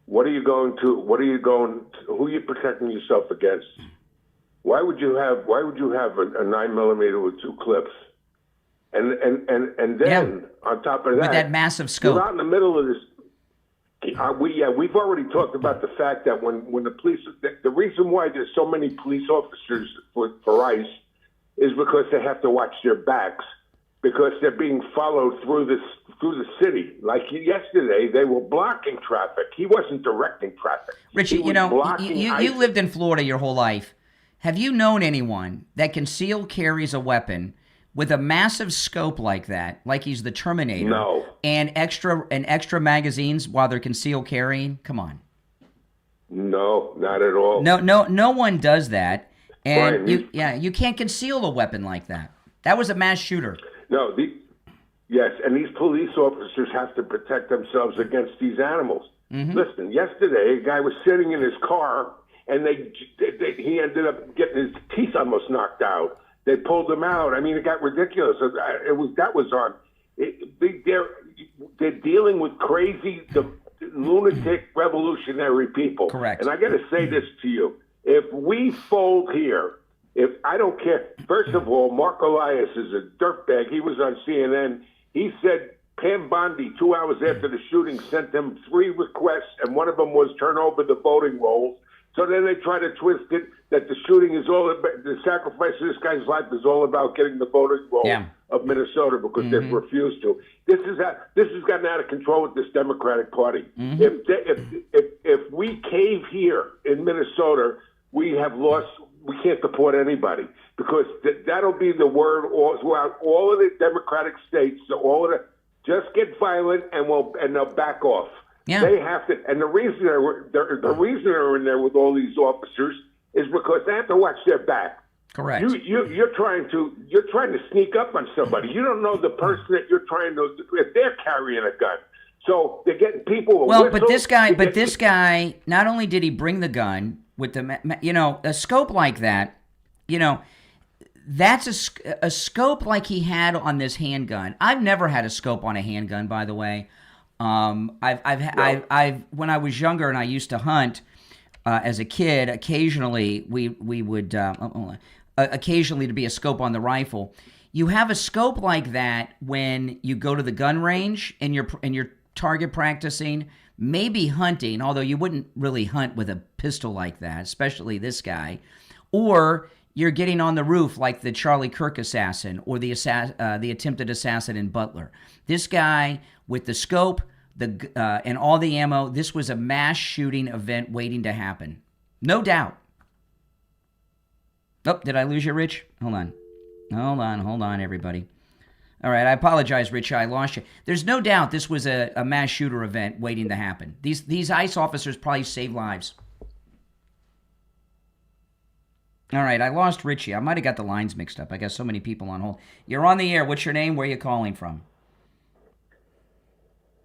Who are you protecting yourself against? Why would you have a 9mm with two clips? And then on top of that, with that massive scope, you're out in the middle of this. We've already talked about the fact that when the police, the reason why there's so many police officers for ICE is because they have to watch their backs. because they're being followed through the city. Like yesterday, they were blocking traffic. He wasn't directing traffic. Richie, He was you know, blocking you lived in Florida your whole life. Have you known anyone that concealed carries a weapon with a massive scope like that, like he's the Terminator? No. And extra magazines while they're concealed carrying? Come on. No, not at all. No one does that. And Brian, you can't conceal a weapon like that. That was a mass shooter. No, yes, and these police officers have to protect themselves against these animals. Mm-hmm. Listen, yesterday a guy was sitting in his car, and he ended up getting his teeth almost knocked out. They pulled him out. I mean, it got ridiculous. They're dealing with crazy, lunatic, revolutionary people. Correct. And I got to say this to you: if we fold here. If I don't care, first of all, Mark Elias is a dirtbag. He was on CNN. He said Pam Bondi, 2 hours after the shooting, sent them 3 requests, and one of them was turn over the voting rolls. So then they try to twist it that the shooting is all about, the sacrifice of this guy's life is all about getting the voting rolls of Minnesota because they've refused to. This has gotten out of control with this Democratic Party. Mm-hmm. If we cave here in Minnesota, we have lost. We can't support anybody because that'll be the word throughout all of the Democratic states. So just get violent and they'll back off. Yeah. They have to, and the reason they're in there with all these officers is because they have to watch their back. Correct. You're trying to sneak up on somebody. You don't know the person that you're trying to if they're carrying a gun. So they're getting people. But this guy, not only did he bring the gun with a scope like that, that's a scope like he had on this handgun. I've never had a scope on a handgun, by the way. When I was younger and I used to hunt as a kid, occasionally we would occasionally to be a scope on the rifle. You have a scope like that when you go to the gun range and you're target practicing, maybe hunting, although you wouldn't really hunt with a pistol like that, especially this guy, or you're getting on the roof like the Charlie Kirk assassin or the attempted assassin in Butler. This guy with the scope and all the ammo, this was a mass shooting event waiting to happen. No doubt. Oh, did I lose you, Rich? Hold on, everybody. All right, I apologize, Rich. I lost you. There's no doubt this was a mass shooter event waiting to happen. These ICE officers probably saved lives. All right, I lost Richie. I might have got the lines mixed up. I got so many people on hold. You're on the air. What's your name? Where are you calling from?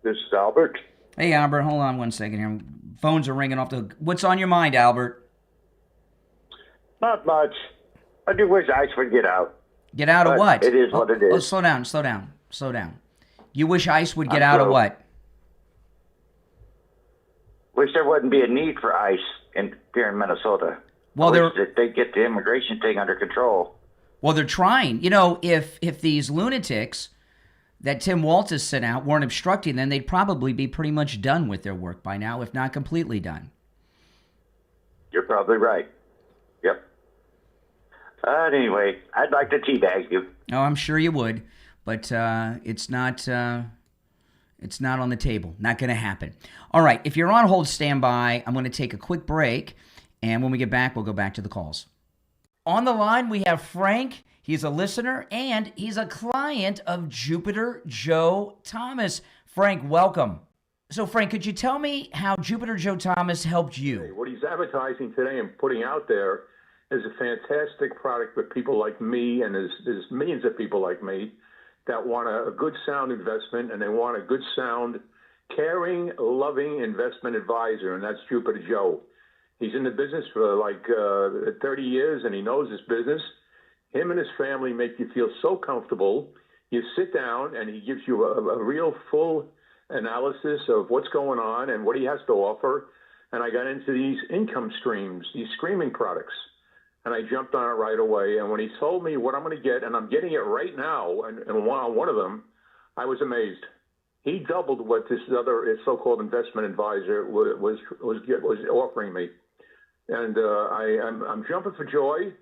This is Albert. Hey, Albert. Hold on one second here. Phones are ringing off the hook. What's on your mind, Albert? Not much. I do wish ICE would get out. Get out of what? It is what it is. Oh, slow down. You wish ICE would get out of what? Wish there wouldn't be a need for ICE here in Minnesota. Well, they get the immigration thing under control. Well, they're trying. If these lunatics that Tim Walz has sent out weren't obstructing, then they'd probably be pretty much done with their work by now, if not completely done. You're probably right. Yep. Anyway, I'd like to teabag you. Oh, I'm sure you would, but it's not on the table. Not going to happen. All right, if you're on hold, stand by. I'm going to take a quick break, and when we get back, we'll go back to the calls. On the line, we have Frank. He's a listener, and he's a client of Jupiter Joe Thomas. Frank, welcome. So, Frank, could you tell me how Jupiter Joe Thomas helped you? What he's advertising today and putting out there is a fantastic product for people like me, and there's millions of people like me that want a good sound investment, and they want a good sound, caring, loving investment advisor, and that's Jupiter Joe. He's in the business for like 30 years, and he knows his business. Him and his family make you feel so comfortable. You sit down, and he gives you a real full analysis of what's going on and what he has to offer. And I got into these income streams, these streaming products, and I jumped on it right away. And when he told me what I'm going to get, and I'm getting it right now, and on one of them, I was amazed. He doubled what this other so-called investment advisor was offering me. And I'm jumping for joy.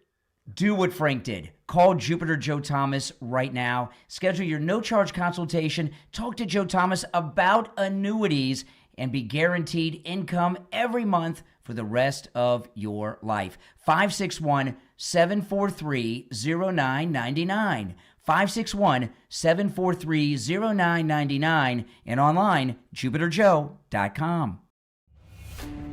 Do what Frank did. Call Jupiter Joe Thomas right now. Schedule your no-charge consultation. Talk to Joe Thomas about annuities and be guaranteed income every month for the rest of your life. 561-743-0999. 561-743-0999 and online, jupiterjoe.com.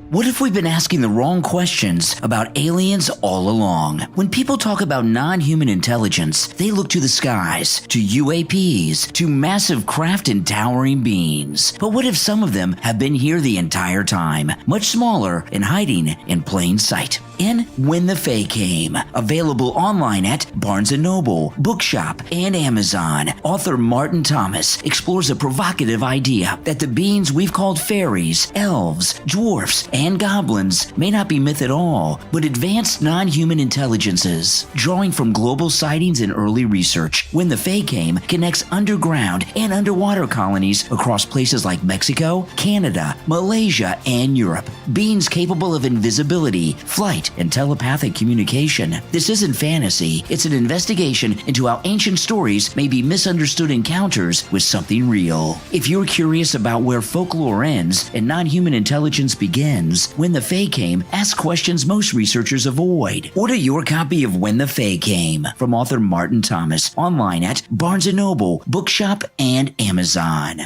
What if we've been asking the wrong questions about aliens all along? When people talk about non-human intelligence, they look to the skies, to UAPs, to massive craft and towering beings. But what if some of them have been here the entire time, much smaller and hiding in plain sight? In When the Fae Came, available online at Barnes & Noble, Bookshop, and Amazon, author Martin Thomas explores a provocative idea that the beings we've called fairies, elves, dwarfs, and goblins may not be myth at all, but advanced non-human intelligences. Drawing from global sightings and early research, When the Fae Came connects underground and underwater colonies across places like Mexico, Canada, Malaysia, and Europe. Beings capable of invisibility, flight, and telepathic communication. This isn't fantasy, it's an investigation into how ancient stories may be misunderstood encounters with something real. If you're curious about where folklore ends and non-human intelligence begins, When the Fae Came asks questions most researchers avoid. Order your copy of When the Fae Came from author Martin Thomas online at Barnes & Noble, Bookshop, and Amazon.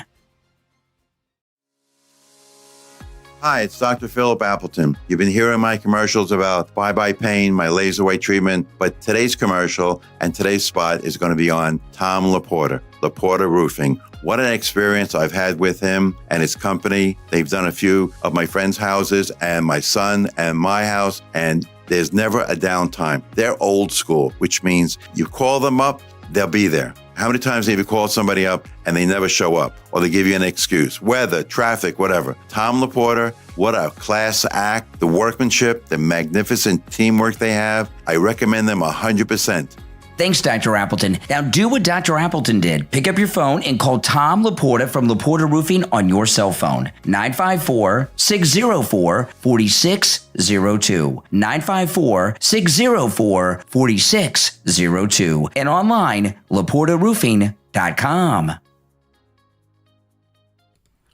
Hi, it's Dr. Philip Appleton. You've been hearing my commercials about bye-bye pain, my laser weight treatment, but today's commercial and today's spot is going to be on Tom Laporta, Laporta Roofing. What an experience I've had with him and his company. They've done a few of my friends' houses and my son and my house, and there's never a downtime. They're old school, which means you call them up, they'll be there. How many times have you called somebody up and they never show up, or they give you an excuse, weather, traffic, whatever? Tom Laporta, what a class act, the workmanship, the magnificent teamwork they have. I recommend them 100%. Thanks, Dr. Appleton. Now do what Dr. Appleton did. Pick up your phone and call Tom Laporta from Laporta Roofing on your cell phone. 954-604-4602. 954-604-4602. And online, laportaroofing.com.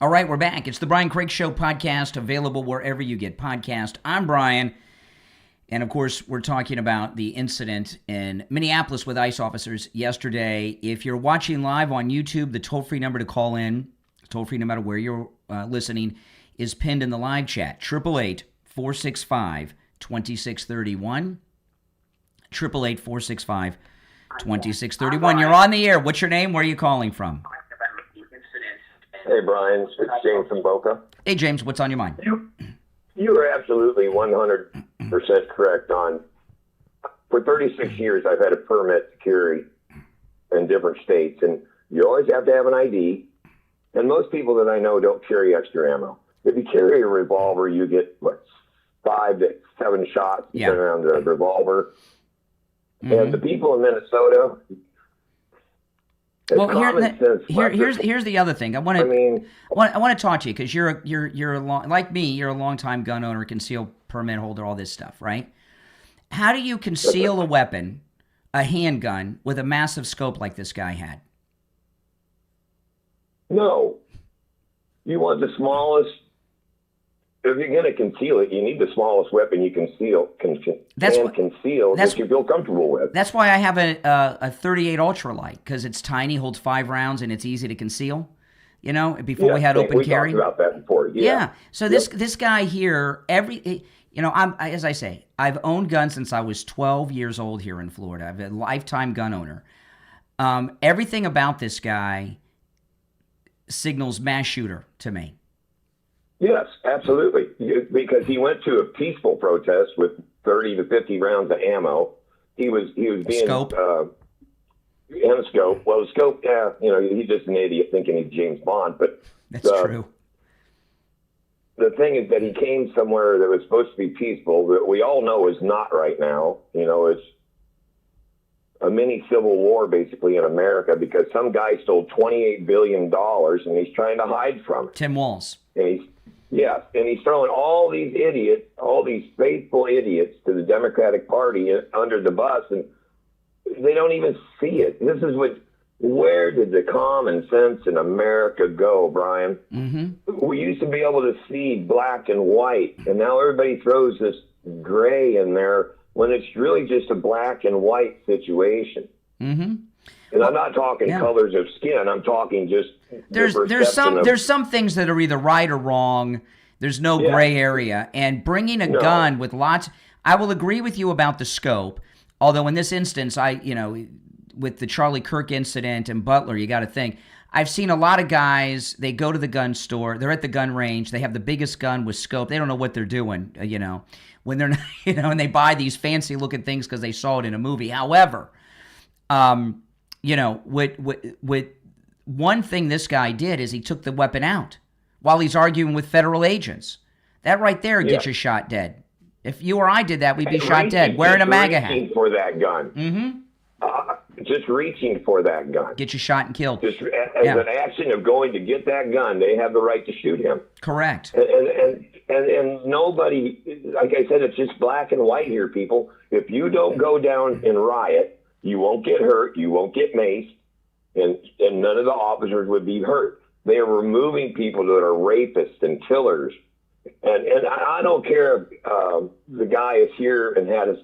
All right, we're back. It's the Brian Craig Show podcast, available wherever you get podcasts. I'm Brian. And, of course, we're talking about the incident in Minneapolis with ICE officers yesterday. If you're watching live on YouTube, the toll-free number to call in, toll-free no matter where you're listening, is pinned in the live chat, 888-465-2631, 888-465-2631. You're on the air. What's your name? Where are you calling from? Hey, Brian. It's James from Boca. Hey, James. What's on your mind? You are absolutely 100% correct on. For 36 years, I've had a permit to carry in different states, and you always have to have an ID. And most people that I know don't carry extra ammo. If you carry a revolver, you get, 5 to 7 shots depending on the revolver. Mm-hmm. And the people in Minnesota... Well, here's the other thing. I want to talk to you because you're like me. You're a longtime gun owner, concealed permit holder, all this stuff, right? How do you conceal a weapon, a handgun, with a massive scope like this guy had? No, you want the smallest. If you're going to conceal it, you need the smallest weapon you can conceal that you feel comfortable with. That's why I have a 38 ultralight, because it's tiny, holds 5 rounds, and it's easy to conceal. You know, before we had open carry. We talked about that before. Yeah. So this guy here, as I say, I've owned guns since I was 12 years old here in Florida. I've been a lifetime gun owner. Everything about this guy signals mass shooter to me. Yes, absolutely. Because he went to a peaceful protest with 30 to 50 rounds of ammo. He was being scope. And a scope. Well, the scope, he's just an idiot thinking he's James Bond. But that's true. The thing is that he came somewhere that was supposed to be peaceful, that we all know is not right now. You know, it's a mini civil war basically in America because some guy stole $28 billion and he's trying to hide from it. Tim Walz. And Yes, and he's throwing all these idiots, all these faithful idiots to the Democratic Party under the bus, and they don't even see it. This is where did the common sense in America go, Brian? Mm-hmm. We used to be able to see black and white, and now everybody throws this gray in there when it's really just a black and white situation. Mm-hmm. And I'm not talking colors of skin. I'm talking just there's some things that are either right or wrong. There's no gray area. And bringing a gun with I will agree with you about the scope. Although in this instance, with the Charlie Kirk incident and Butler, you got to think. I've seen a lot of guys, they go to the gun store, they're at the gun range, they have the biggest gun with scope. They don't know what they're doing, when they're not, and they buy these fancy looking things because they saw it in a movie. However, what one thing this guy did is he took the weapon out while he's arguing with federal agents. That right there gets you shot dead. If you or I did that, we'd be shot dead wearing a MAGA hat. Reaching for that gun. Mm-hmm. Just reaching for that gun. Get you shot and killed. Just as an action of going to get that gun, they have the right to shoot him. Correct. And nobody, like I said, it's just black and white here, people. If you don't go down and riot, you won't get hurt, you won't get maced, and none of the officers would be hurt. They are removing people that are rapists and killers. And I don't care if the guy is here and had his,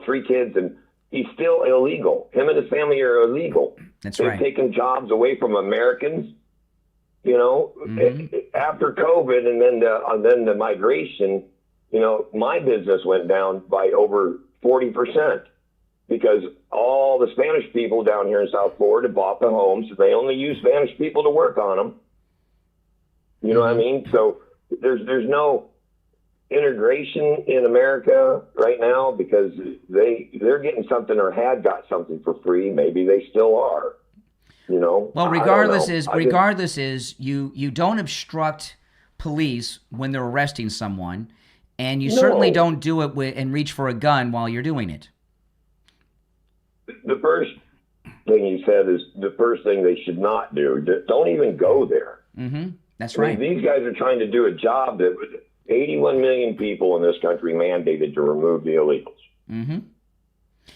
3 kids, and he's still illegal. Him and his family are illegal. That's They've right. taken jobs away from Americans. After COVID and then the migration, my business went down by over 40% because all the Spanish people down here in South Florida bought the homes. They only use Spanish people to work on them. You know what I mean? So there's no integration in America right now because they're getting something or had got something for free. Maybe they still are. Well, regardless is you don't obstruct police when they're arresting someone, and you certainly don't do it and reach for a gun while you're doing it. The first thing you said is the first thing they should not do. Don't even go there. Mm-hmm. That's right. These guys are trying to do a job that 81 million people in this country mandated to remove the illegals. Mm-hmm.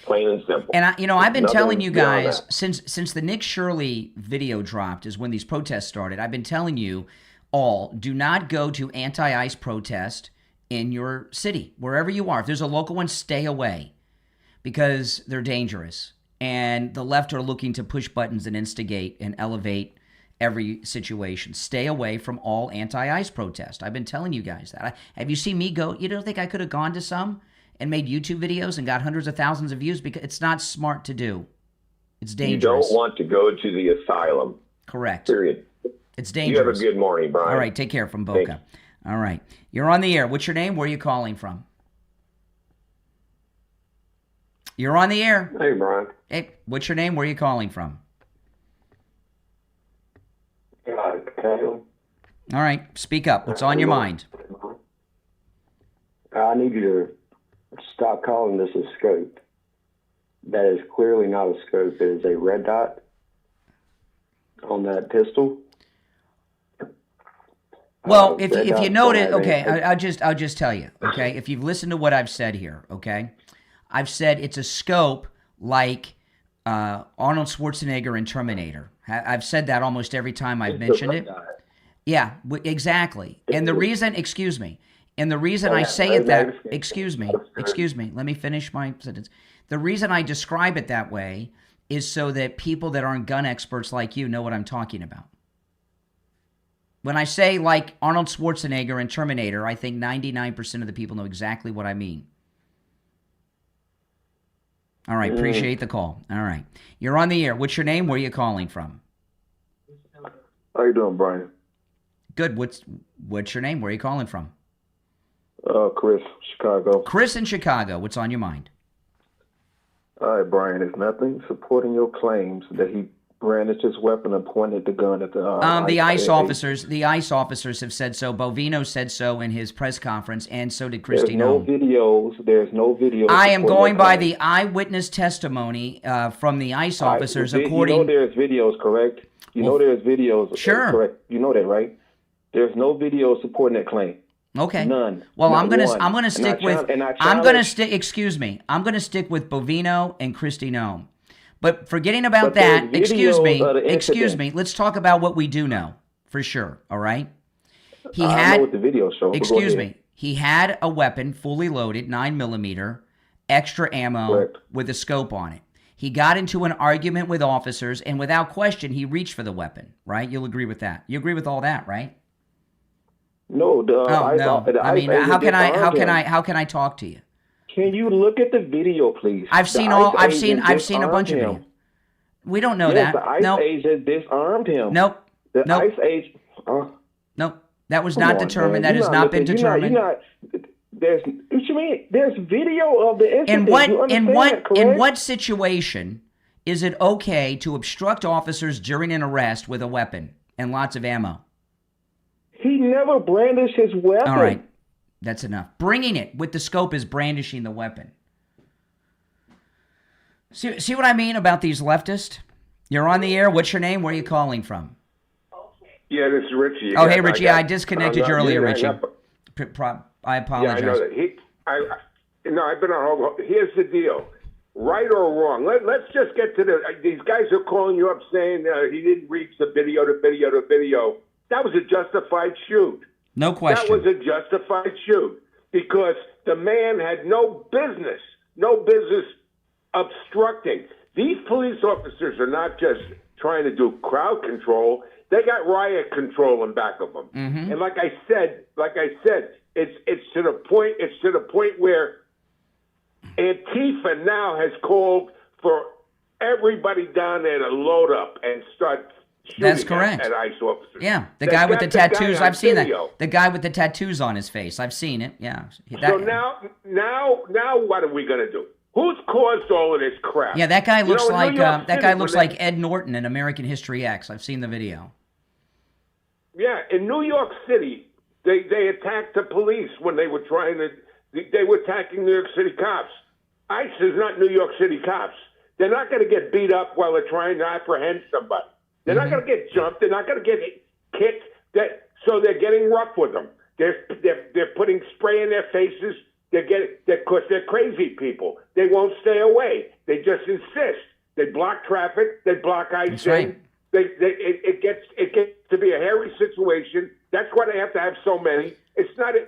Plain and simple. And I've been telling you guys since the Nick Shirley video dropped is when these protests started. I've been telling you all, do not go to anti-ICE protest in your city, wherever you are. If there's a local one, stay away because they're dangerous. And the left are looking to push buttons and instigate and elevate every situation. Stay away from all anti-ICE protest. I've been telling you guys that. Have you seen me go? You don't think I could have gone to some and made YouTube videos and got hundreds of thousands of views? Because it's not smart to do. It's dangerous. You don't want to go to the asylum. Correct. Period. It's dangerous. You have a good morning, Brian. All right, take care from Boca. All right. You're on the air. What's your name? Where are you calling from? You're on the air. Hey, Brian. Hey, what's your name? Where are you calling from? Caleb. All right, speak up. What's on your mind? I need you to stop calling this a scope. That is clearly not a scope. It is a red dot on that pistol. Well, if you notice, okay, I'll just tell you, okay. If you've listened to what I've said here, okay, I've said it's a scope like Arnold Schwarzenegger in Terminator. I've said that almost every time I've mentioned it. Yeah, exactly. And the reason, and the reason I say it that, excuse me, let me finish my sentence. The reason I describe it that way is so that people that aren't gun experts like you know what I'm talking about. When I say like Arnold Schwarzenegger in Terminator, I think 99% of the people know exactly what I mean. All right, appreciate the call. All right. You're on the air. What's your name? Where are you calling from? How you doing, Brian? Good. What's your name? Where are you calling from? Chris, Chicago. Chris in Chicago. What's on your mind? All right, Brian. There's nothing supporting your claims that he brandished his weapon and pointed the gun at the ICE officers. The ICE officers have said so. Bovino said so in his press conference, and so did Christy Nome. There's no videos. I am going by the eyewitness testimony from the ICE officers. You know there's videos, correct? You know there's videos. Sure. Correct. You know that, right? There's no video supporting that claim. Okay. None. Well, Not I'm gonna one. stick with Excuse me. I'm gonna stick with Bovino and Kristi Noem. But forgetting about that, excuse me. Let's talk about what we do know for sure. All right. I know what the video shows. Excuse me. He had a weapon, fully loaded, 9mm, extra ammo with a scope on it. He got into an argument with officers, and without question, he reached for the weapon. Right? You'll agree with that. You agree with all that, right? No, no. I mean, how can I talk to you? Can you look at the video, please? I've seen a bunch of them. We don't know that. The ICE agent disarmed him. Nope. ICE agent. Nope. That was not determined. That has not been determined. What you mean? There's video of the incident. In what situation is it okay to obstruct officers during an arrest with a weapon and lots of ammo? He never brandished his weapon. All right. That's enough. Bringing it with the scope is brandishing the weapon. See what I mean about these leftists? You're on the air. What's your name? Where are you calling from? Yeah, this is Richie. Oh, hey, Richie. I disconnected you earlier, Richie. I apologize. Yeah, I know that. I've been on hold. Here's the deal. Right or wrong, let's just get to these guys are calling you up saying he didn't reach the video. That was a justified shoot. No question. That was a justified shoot because the man had no business obstructing. These police officers are not just trying to do crowd control. They got riot control in back of them. Mm-hmm. And like I said, it's to the point. It's to the point where Antifa now has called for everybody down there to load up and start shooting That's correct. At ICE officers. Yeah, the guy with the tattoos. I've seen that. The guy with the tattoos on his face. I've seen it. Yeah. So now, what are we going to do? Who's caused all of this crap? Yeah, that guy looks like Ed Norton in American History X. I've seen the video. Yeah, in New York City, they attacked the police when they were they were attacking New York City cops. ICE is not New York City cops. They're not going to get beat up while they're trying to apprehend somebody. They're not going to get jumped. They're not going to get kicked. So they're getting rough with them. They're putting spray in their faces. Because they're crazy people. They won't stay away. They just insist. They block traffic. They block ICE. Right. It gets to be a hairy situation. That's why they have to have so many. It's not a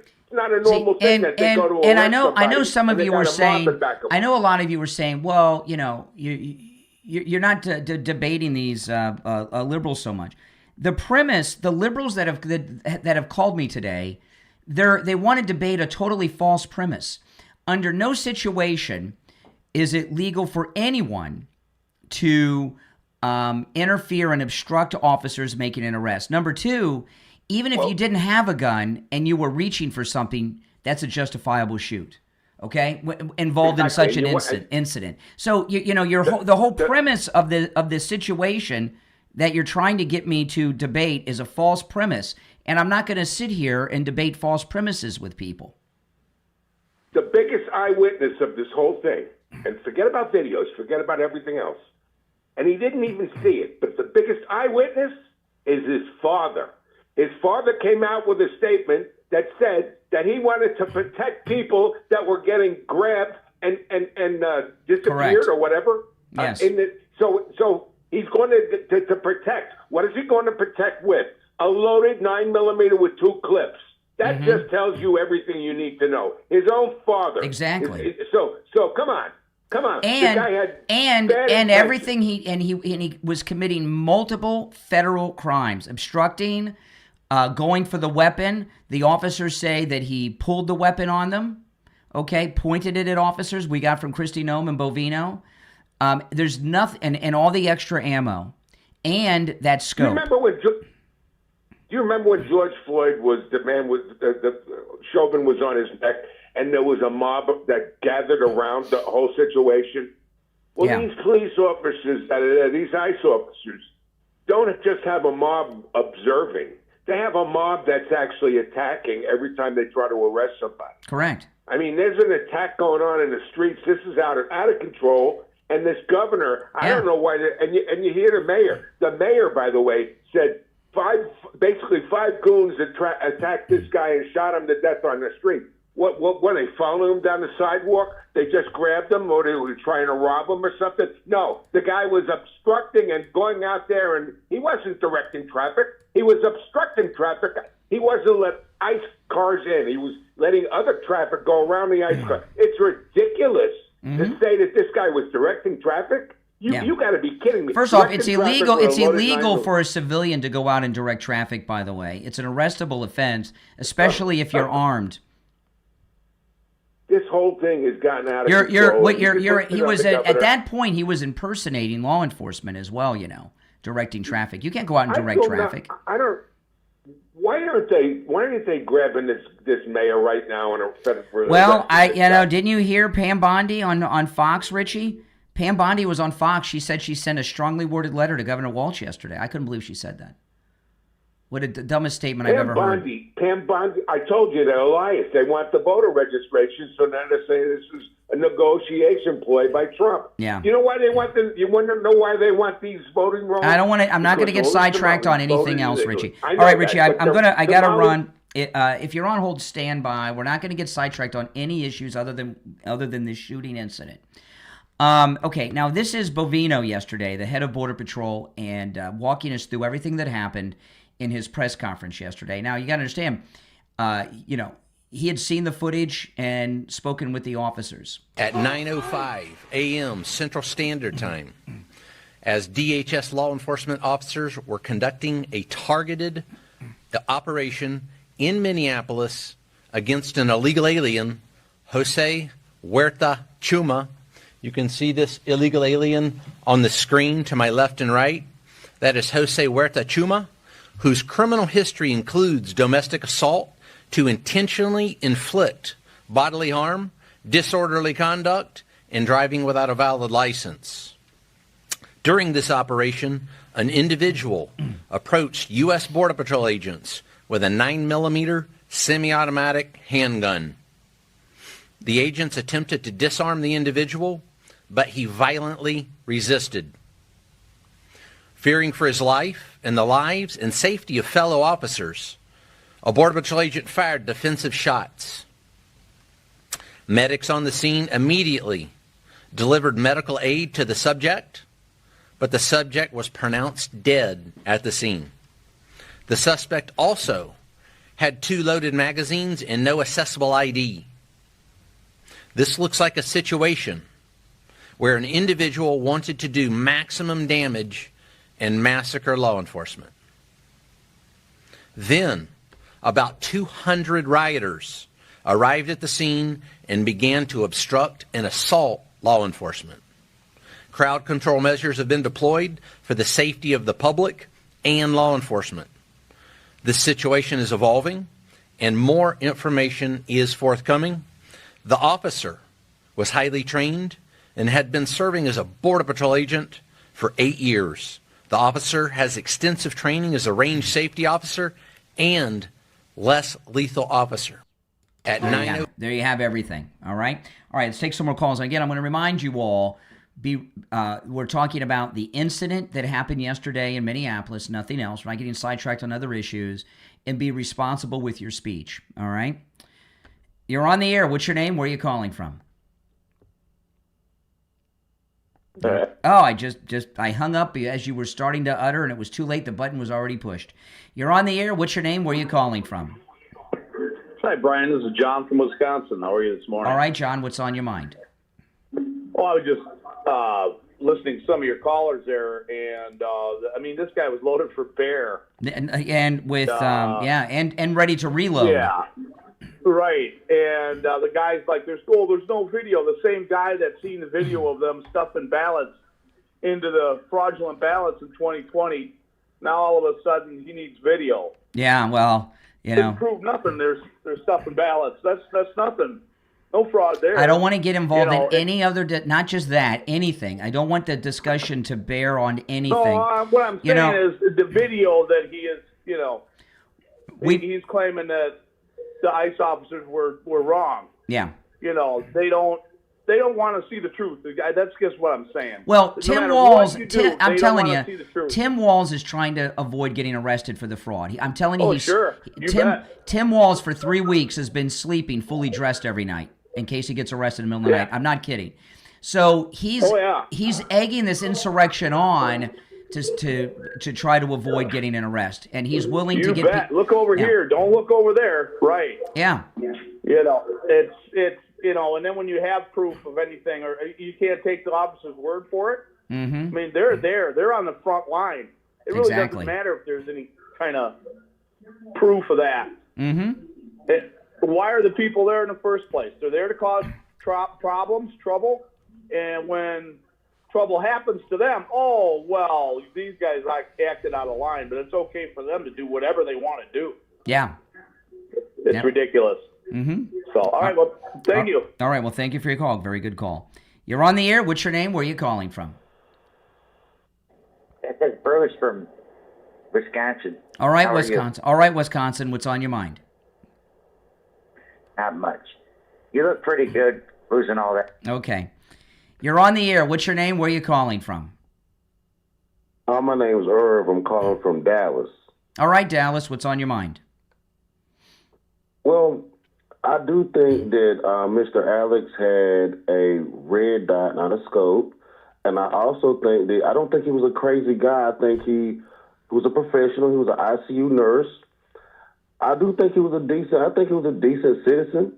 normal thing that they go to. And I know some of you were saying. I know a lot of you were saying, well, you're not debating these liberals so much. The premise, the liberals that have called me today, they want to debate a totally false premise. Under no situation is it legal for anyone to interfere and obstruct officers making an arrest. Number two, even if you didn't have a gun and you were reaching for something, that's a justifiable shoot. Okay, involved in such an incident. So the whole premise of this situation that you're trying to get me to debate is a false premise, and I'm not going to sit here and debate false premises with people. The biggest eyewitness of this whole thing, and forget about videos, forget about everything else, and he didn't even see it, but the biggest eyewitness is his father. His father came out with a statement that said that he wanted to protect people that were getting grabbed and disappeared Correct. Or whatever. Yes. So he's going to protect. What is he going to protect with? A loaded 9mm with 2 clips. That just tells you everything you need to know. His own father. Exactly. So come on. And the guy had and everything he was committing multiple federal crimes, obstructing, going for the weapon. The officers say that he pulled the weapon on them. Okay, pointed it at officers. We got from Kristi Noem and Bovino. There's nothing, and all the extra ammo, and that scope. Do you remember when George Floyd was the Chauvin was on his neck, and there was a mob that gathered around the whole situation? Well, these police officers, these ICE officers, don't just have a mob observing. They have a mob that's actually attacking every time they try to arrest somebody. Correct. I mean, there's an attack going on in the streets. This is out of control. And this governor, I don't know why. And you hear the mayor. The mayor, by the way, said basically five goons attacked this guy and shot him to death on the street. What when they followed him down the sidewalk, they just grabbed him, or they were trying to rob him or something? No, the guy was obstructing and going out there, and he wasn't directing traffic. He was obstructing traffic. He wasn't letting ICE cars in. He was letting other traffic go around the ICE car. It's ridiculous to say that this guy was directing traffic. You got to be kidding me. First off, it's illegal. It's illegal for a civilian to go out and direct traffic, by the way. It's an arrestable offense, especially if you're armed. This whole thing has gotten out of control. He was at that point, he was impersonating law enforcement as well, directing traffic. You can't go out and direct traffic. Why aren't they grabbing this mayor right now and for Well, didn't you hear Pam Bondi on Fox, Richie? Pam Bondi was on Fox. She said she sent a strongly worded letter to Governor Walsh yesterday. I couldn't believe she said that. What a dumbest statement I've ever heard. Pam Bondi, I told you, they're Elias. They want the voter registration, so now they're saying this is a negotiation ploy by Trump. Yeah. You know why they want you want to know why they want these voting rolls? I'm not going to get sidetracked on anything else, Richie. All right, Richie, I got to run. If you're on hold, stand by. We're not going to get sidetracked on any issues other than this shooting incident. Okay, now this is Bovino yesterday, the head of Border Patrol, and walking us through everything that happened in his press conference yesterday. Now, you got to understand, he had seen the footage and spoken with the officers. At 9:05 a.m. Central Standard Time, as DHS law enforcement officers were conducting a targeted operation in Minneapolis against an illegal alien, Jose Huerta Chuma. You can see this illegal alien on the screen to my left and right. That is Jose Huerta Chuma, whose criminal history includes domestic assault to intentionally inflict bodily harm, disorderly conduct, and driving without a valid license. During this operation, an individual approached U.S. Border Patrol agents with a 9mm semi-automatic handgun. The agents attempted to disarm the individual, but he violently resisted. Fearing for his life and the lives and safety of fellow officers, a Border Patrol agent fired defensive shots. Medics on the scene immediately delivered medical aid to the subject, but the subject was pronounced dead at the scene. The suspect also had 2 loaded magazines and no accessible ID. This looks like a situation where an individual wanted to do maximum damage and massacre law enforcement. Then, about 200 rioters arrived at the scene and began to obstruct and assault law enforcement. Crowd control measures have been deployed for the safety of the public and law enforcement. This situation is evolving, and more information is forthcoming. The officer was highly trained and had been serving as a Border Patrol agent for 8 years. The officer has extensive training as a range safety officer and less lethal officer. At there you have everything. All right, let's take some more calls. Again, I'm going to remind you all, we're talking about the incident that happened yesterday in Minneapolis, nothing else. We're not getting sidetracked on other issues, and be responsible with your speech. All right, you're on the air. What's your name? Where are you calling from? I hung up as you were starting to utter, and it was too late. The button was already pushed. You're on the air. What's your name? Where are you calling from? Hi, Brian. This is John from Wisconsin. How are you this morning? All right, John. What's on your mind? Well, I was just listening to some of your callers there, and this guy was loaded for bear, and with and ready to reload. Yeah. Right, and the guy's like, there's no video. The same guy that's seen the video of them stuffing ballots into the fraudulent ballots in 2020, now all of a sudden he needs video. Yeah, well, Didn't prove nothing. There's stuffing ballots. That's nothing. No fraud there. I don't want to get involved in any other, not just that, anything. I don't want the discussion to bear on anything. No, what I'm saying is the video that he is, he's claiming that the ICE officers were wrong. Yeah. They don't they don't want to see the truth. That's just what I'm saying. Well, No Tim matter Walls, what you do, I'm they telling don't you, wanna see the truth. Tim Walls is trying to avoid getting arrested for the fraud. I'm telling you, Oh, sure. You bet. Tim Walls for 3 weeks has been sleeping fully dressed every night in case he gets arrested in the middle of the night. I'm not kidding. So he's egging this insurrection on to try to avoid getting an arrest, and he's willing to get. You bet. Look over here. Don't look over there. Right. Yeah. You know, it's you know, and then when you have proof of anything, or you can't take the officer's word for it. Mm-hmm. I mean, they're there. They're on the front line. It really doesn't matter if there's any kind of proof of that. Mm-hmm. Why are the people there in the first place? They're there to cause trouble, and when trouble happens to them, oh, well, these guys acted out of line, but it's okay for them to do whatever they want to do. Yeah. It's ridiculous. Mm-hmm. So, all right, well, thank you. All right, well, thank you for your call. Very good call. You're on the air. What's your name? Where are you calling from? That's Bruce from Wisconsin. All right, How are Wisconsin. All right, Wisconsin. What's on your mind? Not much. You look pretty good losing all that. Okay. You're on the air. What's your name? Where are you calling from? My name's Irv. I'm calling from Dallas. All right, Dallas. What's on your mind? Well, I do think that Mr. Alex had a red dot, not a scope. And I also think that I don't think he was a crazy guy. I think he was a professional. He was an ICU nurse. I do think he was a decent citizen.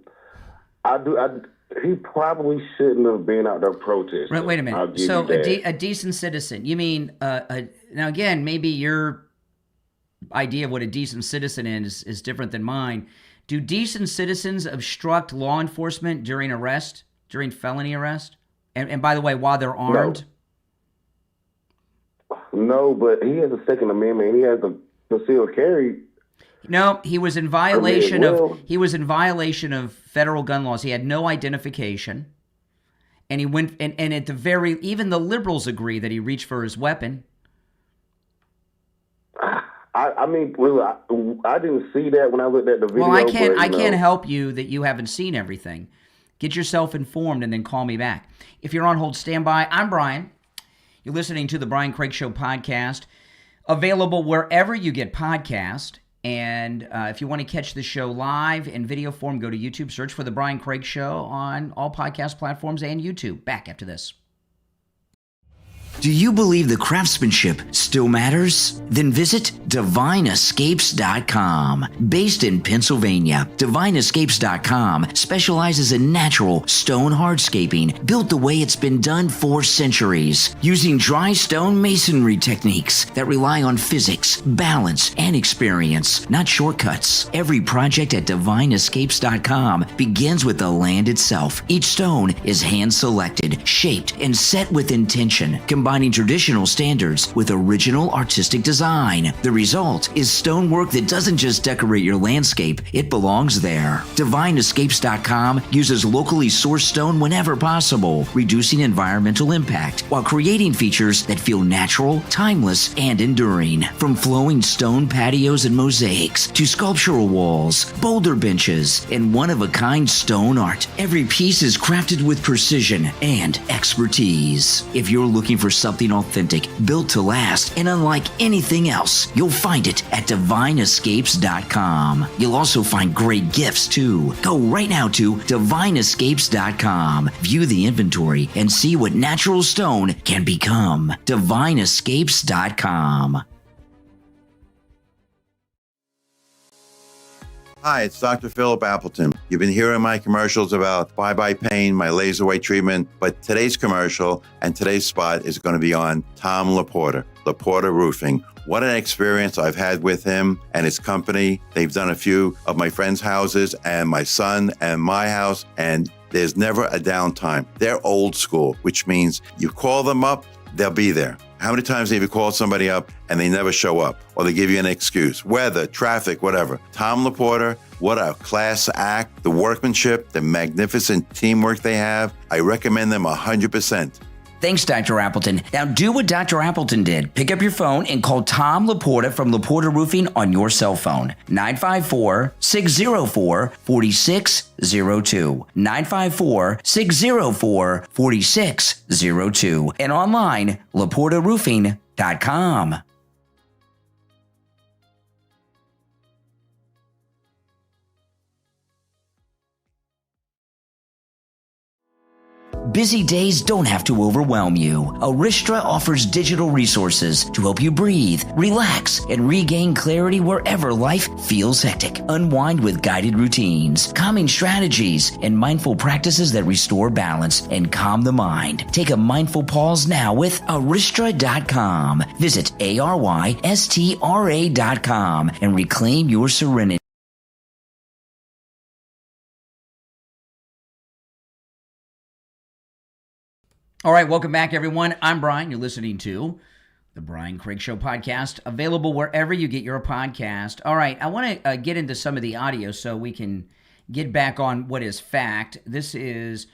He probably shouldn't have been out there protesting. Right, wait a minute. So a decent citizen. You mean, now again, maybe your idea of what a decent citizen is different than mine. Do decent citizens obstruct law enforcement during felony arrest? And by the way, while they're armed? No, but he has a Second Amendment. He has a concealed carry. No, he was in violation of federal gun laws. He had no identification, and he went and at the even the liberals agree that he reached for his weapon. I mean, I didn't see that when I looked at the video. Well, I can't help you that you haven't seen everything. Get yourself informed and then call me back. If you're on hold, stand by. I'm Brian. You're listening to the Brian Craig Show podcast, available wherever you get podcasts. And if you want to catch the show live in video form, go to YouTube, search for the Brian Craig Show on all podcast platforms and YouTube. Back after this. Do you believe the craftsmanship still matters? Then visit DivineEscapes.com. Based in Pennsylvania, DivineEscapes.com specializes in natural stone hardscaping built the way it's been done for centuries, using dry stone masonry techniques that rely on physics, balance, and experience, not shortcuts. Every project at DivineEscapes.com begins with the land itself. Each stone is hand-selected, shaped, and set with intention, combining traditional standards with original artistic design. The result is stonework that doesn't just decorate your landscape, it belongs there. DivineEscapes.com uses locally sourced stone whenever possible, reducing environmental impact while creating features that feel natural, timeless, and enduring. From flowing stone patios and mosaics to sculptural walls, boulder benches, and one-of-a-kind stone art, every piece is crafted with precision and expertise. If you're looking for something authentic, built to last, and unlike anything else, you'll find it at DivineEscapes.com. You'll also find great gifts, too. Go right now to DivineEscapes.com. View the inventory and see what natural stone can become. DivineEscapes.com. Hi, it's Dr. Philip Appleton. You've been hearing my commercials about bye-bye pain, my laser weight treatment, but today's commercial and today's spot is going to be on Tom Laporta, Laporta Roofing. What an experience I've had with him and his company. They've done a few of my friends' houses and my son and my house, and there's never a downtime. They're old school, which means you call them up, they'll be there. How many times have you called somebody up and they never show up, or they give you an excuse, weather, traffic, whatever? Tom Laporta, what a class act. The workmanship, the magnificent teamwork they have. I recommend them 100%. Thanks, Dr. Appleton. Now do what Dr. Appleton did. Pick up your phone and call Tom Laporta from Laporta Roofing on your cell phone. 954-604-4602. 954-604-4602. And online, LaportaRoofing.com. Busy days don't have to overwhelm you. Aristra offers digital resources to help you breathe, relax, and regain clarity wherever life feels hectic. Unwind with guided routines, calming strategies, and mindful practices that restore balance and calm the mind. Take a mindful pause now with Aristra.com. Visit ARYSTRA.com and reclaim your serenity. All right, welcome back, everyone. I'm Brian. You're listening to the Brian Craig Show podcast, available wherever you get your podcast. All right, I want to get into some of the audio so we can get back on what is fact. This is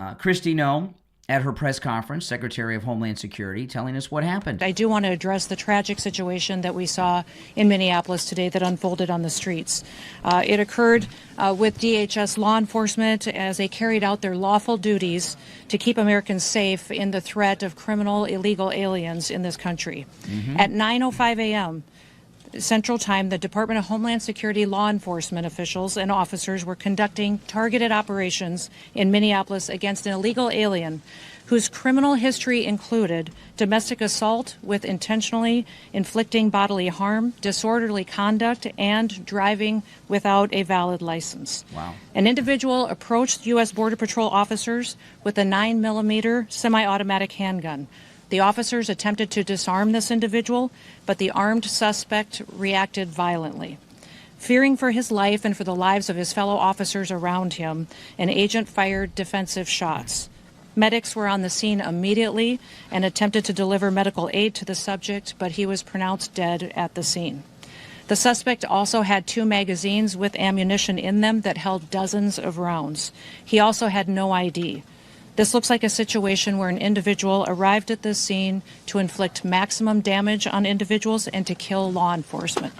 Kristi Noem at her press conference, Secretary of Homeland Security, telling us what happened. I do want to address the tragic situation that we saw in Minneapolis today that unfolded on the streets. It occurred with DHS law enforcement as they carried out their lawful duties to keep Americans safe in the threat of criminal illegal aliens in this country. At 9:05 a.m. Central Time, the Department of Homeland Security law enforcement officials and officers were conducting targeted operations in Minneapolis against an illegal alien whose criminal history included domestic assault with intentionally inflicting bodily harm, disorderly conduct, and driving without a valid license. Wow. An individual approached U.S. Border Patrol officers with a 9mm semi-automatic handgun. The officers attempted to disarm this individual, but the armed suspect reacted violently. Fearing for his life and for the lives of his fellow officers around him, an agent fired defensive shots. Medics were on the scene immediately and attempted to deliver medical aid to the subject, but he was pronounced dead at the scene. The suspect also had 2 magazines with ammunition in them that held dozens of rounds. He also had no ID. This looks like a situation where an individual arrived at the scene to inflict maximum damage on individuals and to kill law enforcement.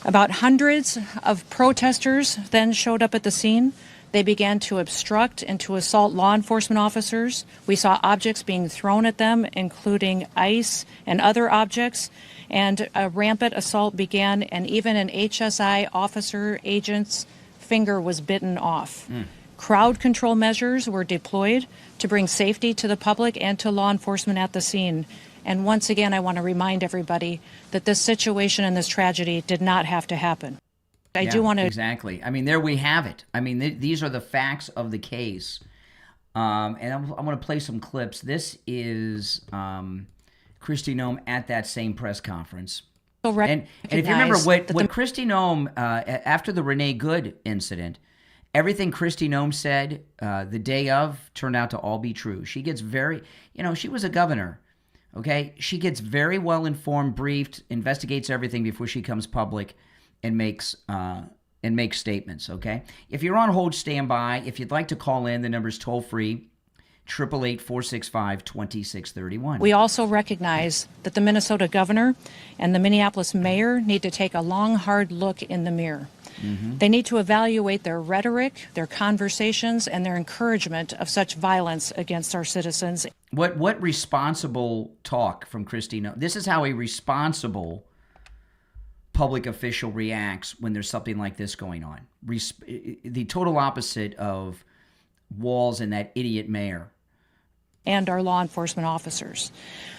About hundreds of protesters then showed up at the scene. They began to obstruct and to assault law enforcement officers. We saw objects being thrown at them, including ice and other objects, and a rampant assault began, and even an HSI officer agent's finger was bitten off. Crowd control measures were deployed to bring safety to the public and to law enforcement at the scene. And once again, I want to remind everybody that this situation and this tragedy did not have to happen. I do want to... Exactly. I mean, there we have it. I mean, these are the facts of the case. And I'm going to play some clips. This is Kristi Noem at that same press conference. And if you remember what Kristi Noem, after the Renee Good incident, everything Kristi Noem said the day of turned out to all be true. She gets very, she was a governor, okay? She gets very well informed, briefed, investigates everything before she comes public and makes statements, okay? If you're on hold, stand by. If you'd like to call in, the number's toll-free, 888-465-2631. We also recognize that the Minnesota governor and the Minneapolis mayor need to take a long, hard look in the mirror. They need to evaluate their rhetoric, their conversations, and their encouragement of such violence against our citizens. What responsible talk from Kristi Noem? This is how a responsible public official reacts when there's something like this going on. The total opposite of Walz and that idiot mayor. And our law enforcement officers.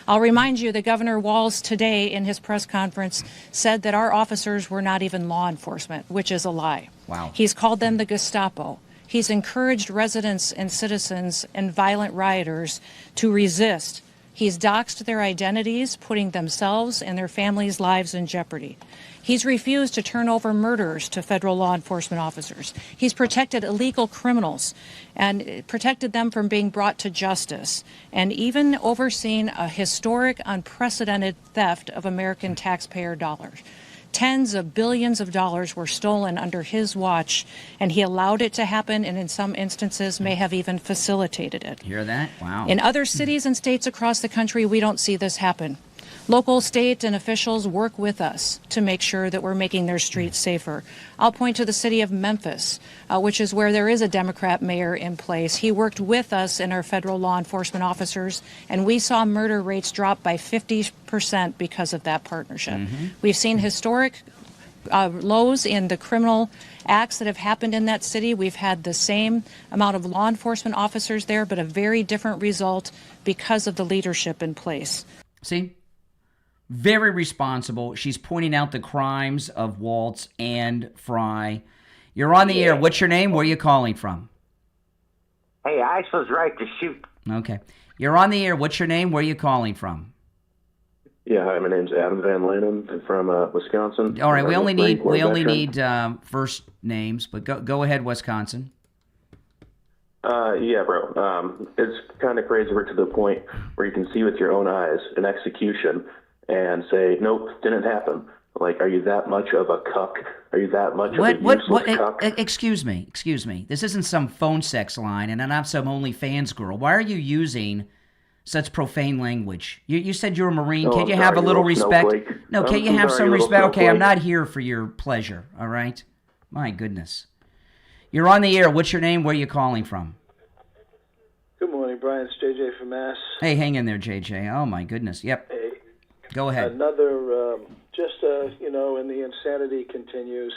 I'll remind you that Governor Walz today in his press conference said that our officers were not even law enforcement, which is a lie. Wow. He's called them the Gestapo. He's encouraged residents and citizens and violent rioters to resist. He's doxed their identities, putting themselves and their families' lives in jeopardy. He's refused to turn over murderers to federal law enforcement officers. He's protected illegal criminals and protected them from being brought to justice, and even overseen a historic, unprecedented theft of American taxpayer dollars. Tens of billions of dollars were stolen under his watch, and he allowed it to happen, and in some instances may have even facilitated it. Hear that? Wow. In other cities and states across the country, we don't see this happen. Local, state, and officials work with us to make sure that we're making their streets safer. I'll point to the city of Memphis, which is where there is a Democrat mayor in place. He worked with us and our federal law enforcement officers, and we saw murder rates drop by 50% because of that partnership. We've seen historic lows in the criminal acts that have happened in that city. We've had the same amount of law enforcement officers there, but a very different result because of the leadership in place. See? Very responsible. She's pointing out the crimes of Waltz and Fry. You're on the air. What's your name? Where are you calling from? Hey, Ice was right to shoot. Okay. You're on the air. What's your name? Where are you calling from? Yeah, hi, my name's Adam Van Lanham. I'm from Wisconsin. All right, we only need first names, but go ahead, Wisconsin. Yeah, bro. It's kind of crazy. We're to the point where you can see with your own eyes an execution and say, nope, didn't happen. Like, are you that much of a cuck? Are you that much of a useless cuck? Excuse me. This isn't some phone sex line, and I'm not some OnlyFans girl. Why are you using such profane language? You said you're a Marine. Can't you have a little respect? No, can't you have some respect? Okay, I'm not here for your pleasure, all right? My goodness. You're on the air. What's your name? Where are you calling from? Good morning, Brian. It's JJ from Mass. Hey, hang in there, JJ. Oh, my goodness. Yep. Hey. Go ahead. Another, and the insanity continues.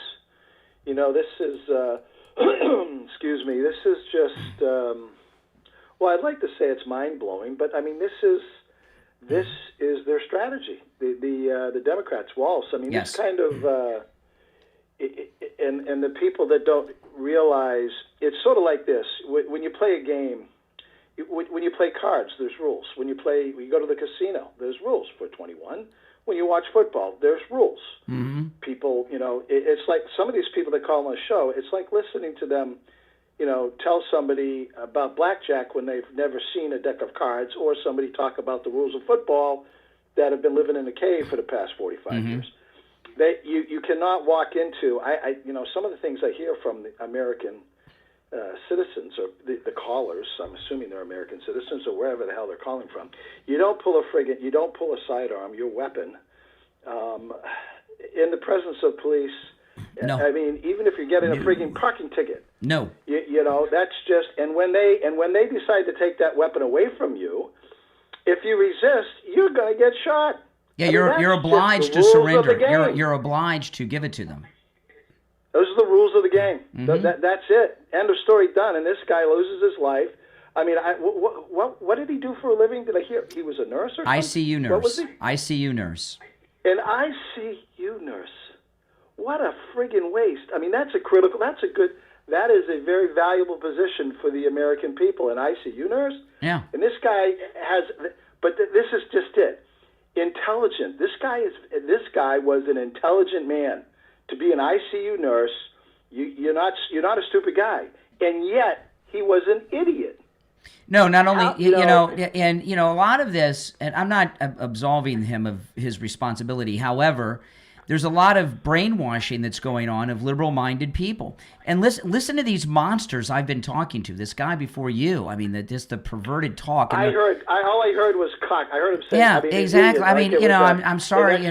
This is, excuse me, this is just, I'd like to say it's mind-blowing, but, I mean, this is their strategy, the Democrats' waltz. I mean, yes. This kind of, and the people that don't realize, it's sort of like this. When you play a game, when you play cards, there's rules. When you go to the casino, there's rules for 21. When you watch football, there's rules. Mm-hmm. People, it's like some of these people that call on the show, it's like listening to them, tell somebody about blackjack when they've never seen a deck of cards, or somebody talk about the rules of football that have been living in a cave for the past 45 years. You cannot walk into, some of the things I hear from the American citizens, or the callers, I'm assuming they're American citizens or wherever the hell they're calling from. You don't pull a sidearm, your weapon, in the presence of police. No. I mean, even if you're getting a frigging parking ticket. No. That's just, and when they decide to take that weapon away from you, if you resist, you're going to get shot. Yeah, you're obliged to surrender. You're obliged to give it to them. Those are the rules of the game. Mm-hmm. That's it. End of story. Done. And this guy loses his life. I mean, what did he do for a living? Did I hear he was a nurse or something? ICU nurse. What was he? ICU nurse. An ICU nurse. What a friggin' waste. I mean, that is a very valuable position for the American people, an ICU nurse. Yeah. And this guy this is just it. Intelligent. This guy was an intelligent man. To be an ICU nurse, you're not a stupid guy, and yet he was an idiot. No, not only a lot of this, and I'm not absolving him of his responsibility. However, there's a lot of brainwashing that's going on of liberal-minded people. And listen to these monsters I've been talking to. This guy before you. I mean, the perverted talk. And all I heard was cock. I heard him say. Yeah, I mean, exactly. I mean, I'm sorry.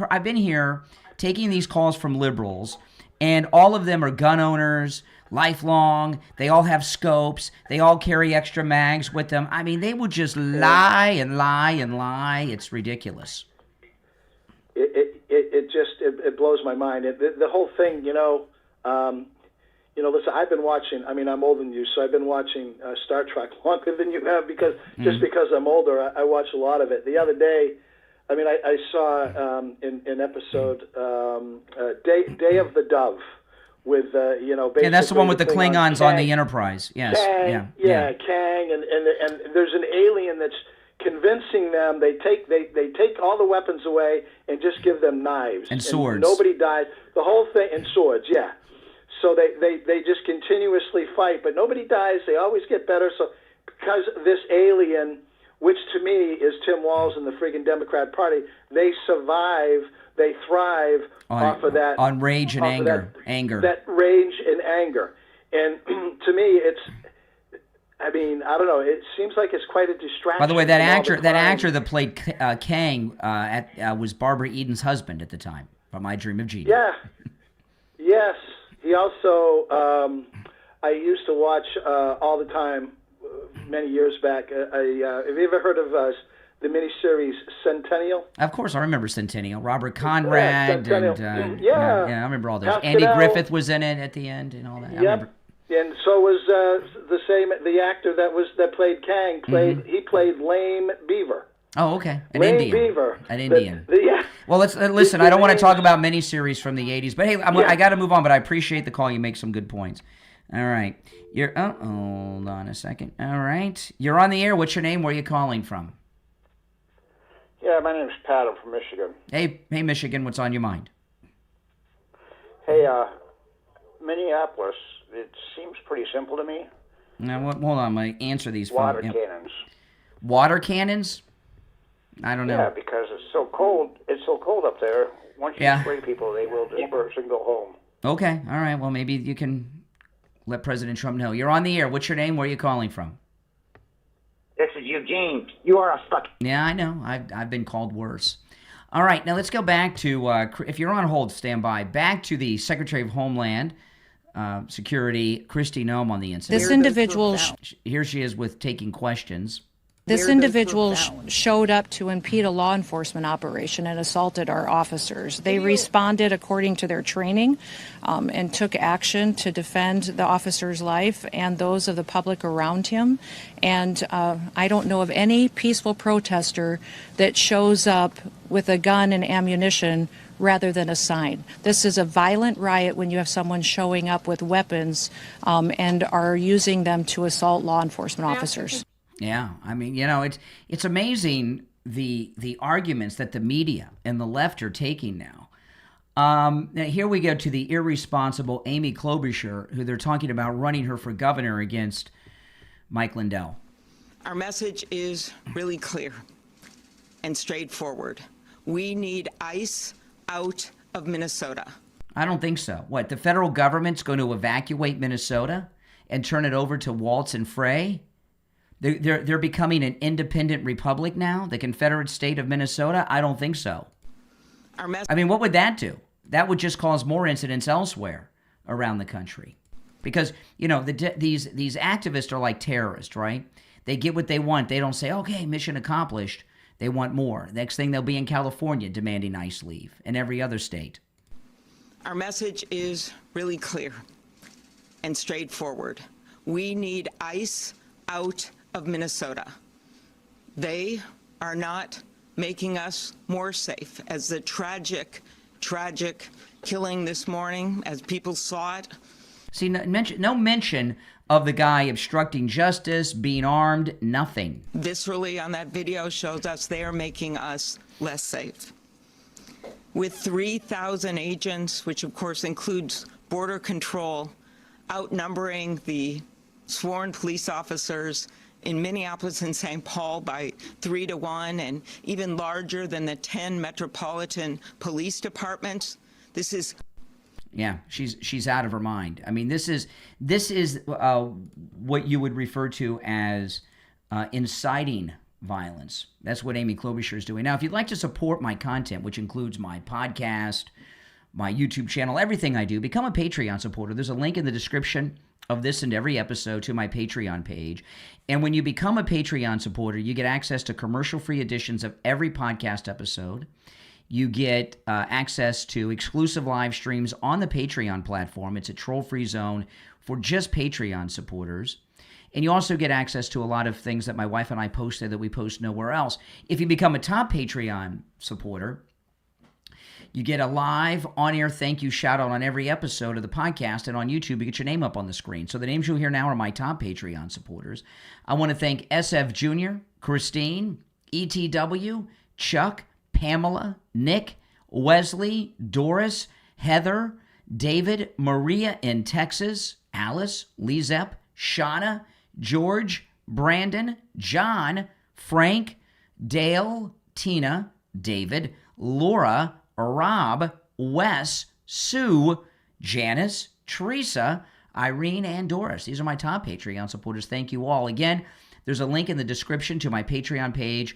I've been here taking these calls from liberals, and all of them are gun owners, lifelong. They all have scopes. They all carry extra mags with them. I mean, they would just lie and lie and lie. It's ridiculous. It blows my mind. The whole thing, listen, I've been watching, I mean, I'm older than you, so I've been watching Star Trek longer than you have because I'm older, I watch a lot of it. The other day, I mean, I saw in episode Day of the Dove with, basically. Yeah, that's the one with the Klingons on the Enterprise. Yes. Kang, Kang, and there's an alien that's convincing them they take all the weapons away and just give them knives and swords. And nobody dies. The whole thing, and swords, yeah. So they just continuously fight, but nobody dies. They always get better. So because this alien which to me is Tim Walz and the freaking Democrat Party. They survive, they thrive off of that. On rage and anger. That rage and anger. And to me, it's, I mean, I don't know. It seems like it's quite a distraction. By the way, that actor that played Kang was Barbara Eden's husband at the time from I Dream of Jeannie. Yeah. Yes. He also, I used to watch all the time, many years back. Have you ever heard of the miniseries Centennial? Of course, I remember Centennial. Robert Conrad and yeah, I remember all those. Pascal. Andy Griffith was in it at the end and all that. Yep. And so was the actor that played Kang. He played Lame Beaver. Oh, okay. Lame Beaver. An Indian. Yeah. Well, let's listen. I don't want to talk about miniseries from the '80s, but hey, I got to move on. But I appreciate the call. You make some good points. All right. Hold on a second. All right. You're on the air. What's your name? Where are you calling from? Yeah, my name's Pat. I'm from Michigan. Hey, Michigan. What's on your mind? Hey, Minneapolis. It seems pretty simple to me. Now, hold on. I'm going to answer these. Water cannons. Water cannons? I don't know. Yeah, because it's so cold. It's so cold up there. Once you spray people, they will disperse and go home. Okay. All right. Well, maybe you can let President Trump know. You're on the air. What's your name? Where are you calling from? This is Eugene. You are a fuck. Yeah, I know. I've been called worse. All right. Now let's go back to, if you're on hold, stand by. Back to the Secretary of Homeland Security, Kristi Noem, on the incident. This individual... Here she is with taking questions. This individual showed up to impede a law enforcement operation and assaulted our officers. They responded according to their training and took action to defend the officer's life and those of the public around him. And I don't know of any peaceful protester that shows up with a gun and ammunition rather than a sign. This is a violent riot when you have someone showing up with weapons and are using them to assault law enforcement officers. Yeah, I mean, it's amazing the arguments that the media and the left are taking now. Now here we go to the irresponsible Amy Klobuchar, who they're talking about running her for governor against Mike Lindell. Our message is really clear and straightforward. We need ICE out of Minnesota. I don't think so. What, the federal government's going to evacuate Minnesota and turn it over to Waltz and Frey? They're becoming an independent republic now, the Confederate state of Minnesota? I don't think so. I mean, what would that do? That would just cause more incidents elsewhere around the country. Because, these activists are like terrorists, right? They get what they want. They don't say, okay, mission accomplished. They want more. Next thing, they'll be in California demanding ICE leave, and every other state. Our message is really clear and straightforward. We need ICE out of Minnesota. They are not making us more safe. As the tragic killing this morning, as people saw it. See, no mention of the guy obstructing justice, being armed, nothing. Viscerally on that video shows us they are making us less safe. With 3,000 agents, which of course includes border control, outnumbering the sworn police officers in Minneapolis and St. Paul by 3 to 1, and even larger than the 10 metropolitan police departments. This is... Yeah, she's out of her mind. I mean, this is what you would refer to as inciting violence. That's what Amy Klobuchar is doing. Now, if you'd like to support my content, which includes my podcast, my YouTube channel, everything I do, become a Patreon supporter. There's a link in the description of this and every episode to my Patreon page. And when you become a Patreon supporter, you get access to commercial-free editions of every podcast episode. You get access to exclusive live streams on the Patreon platform. It's a troll-free zone for just Patreon supporters. And you also get access to a lot of things that my wife and I posted that we post nowhere else. If you become a top Patreon supporter, you get a live on-air thank you shout-out on every episode of the podcast, and on YouTube, you get your name up on the screen. So the names you'll hear now are my top Patreon supporters. I want to thank SF Jr., Christine, ETW, Chuck, Pamela, Nick, Wesley, Doris, Heather, David, Maria in Texas, Alice, Lee Zepp, Shauna, George, Brandon, John, Frank, Dale, Tina, David, Laura, Rob, Wes, Sue, Janice, Teresa, Irene, and Doris. These are my top Patreon supporters. Thank you all. Again, there's a link in the description to my Patreon page,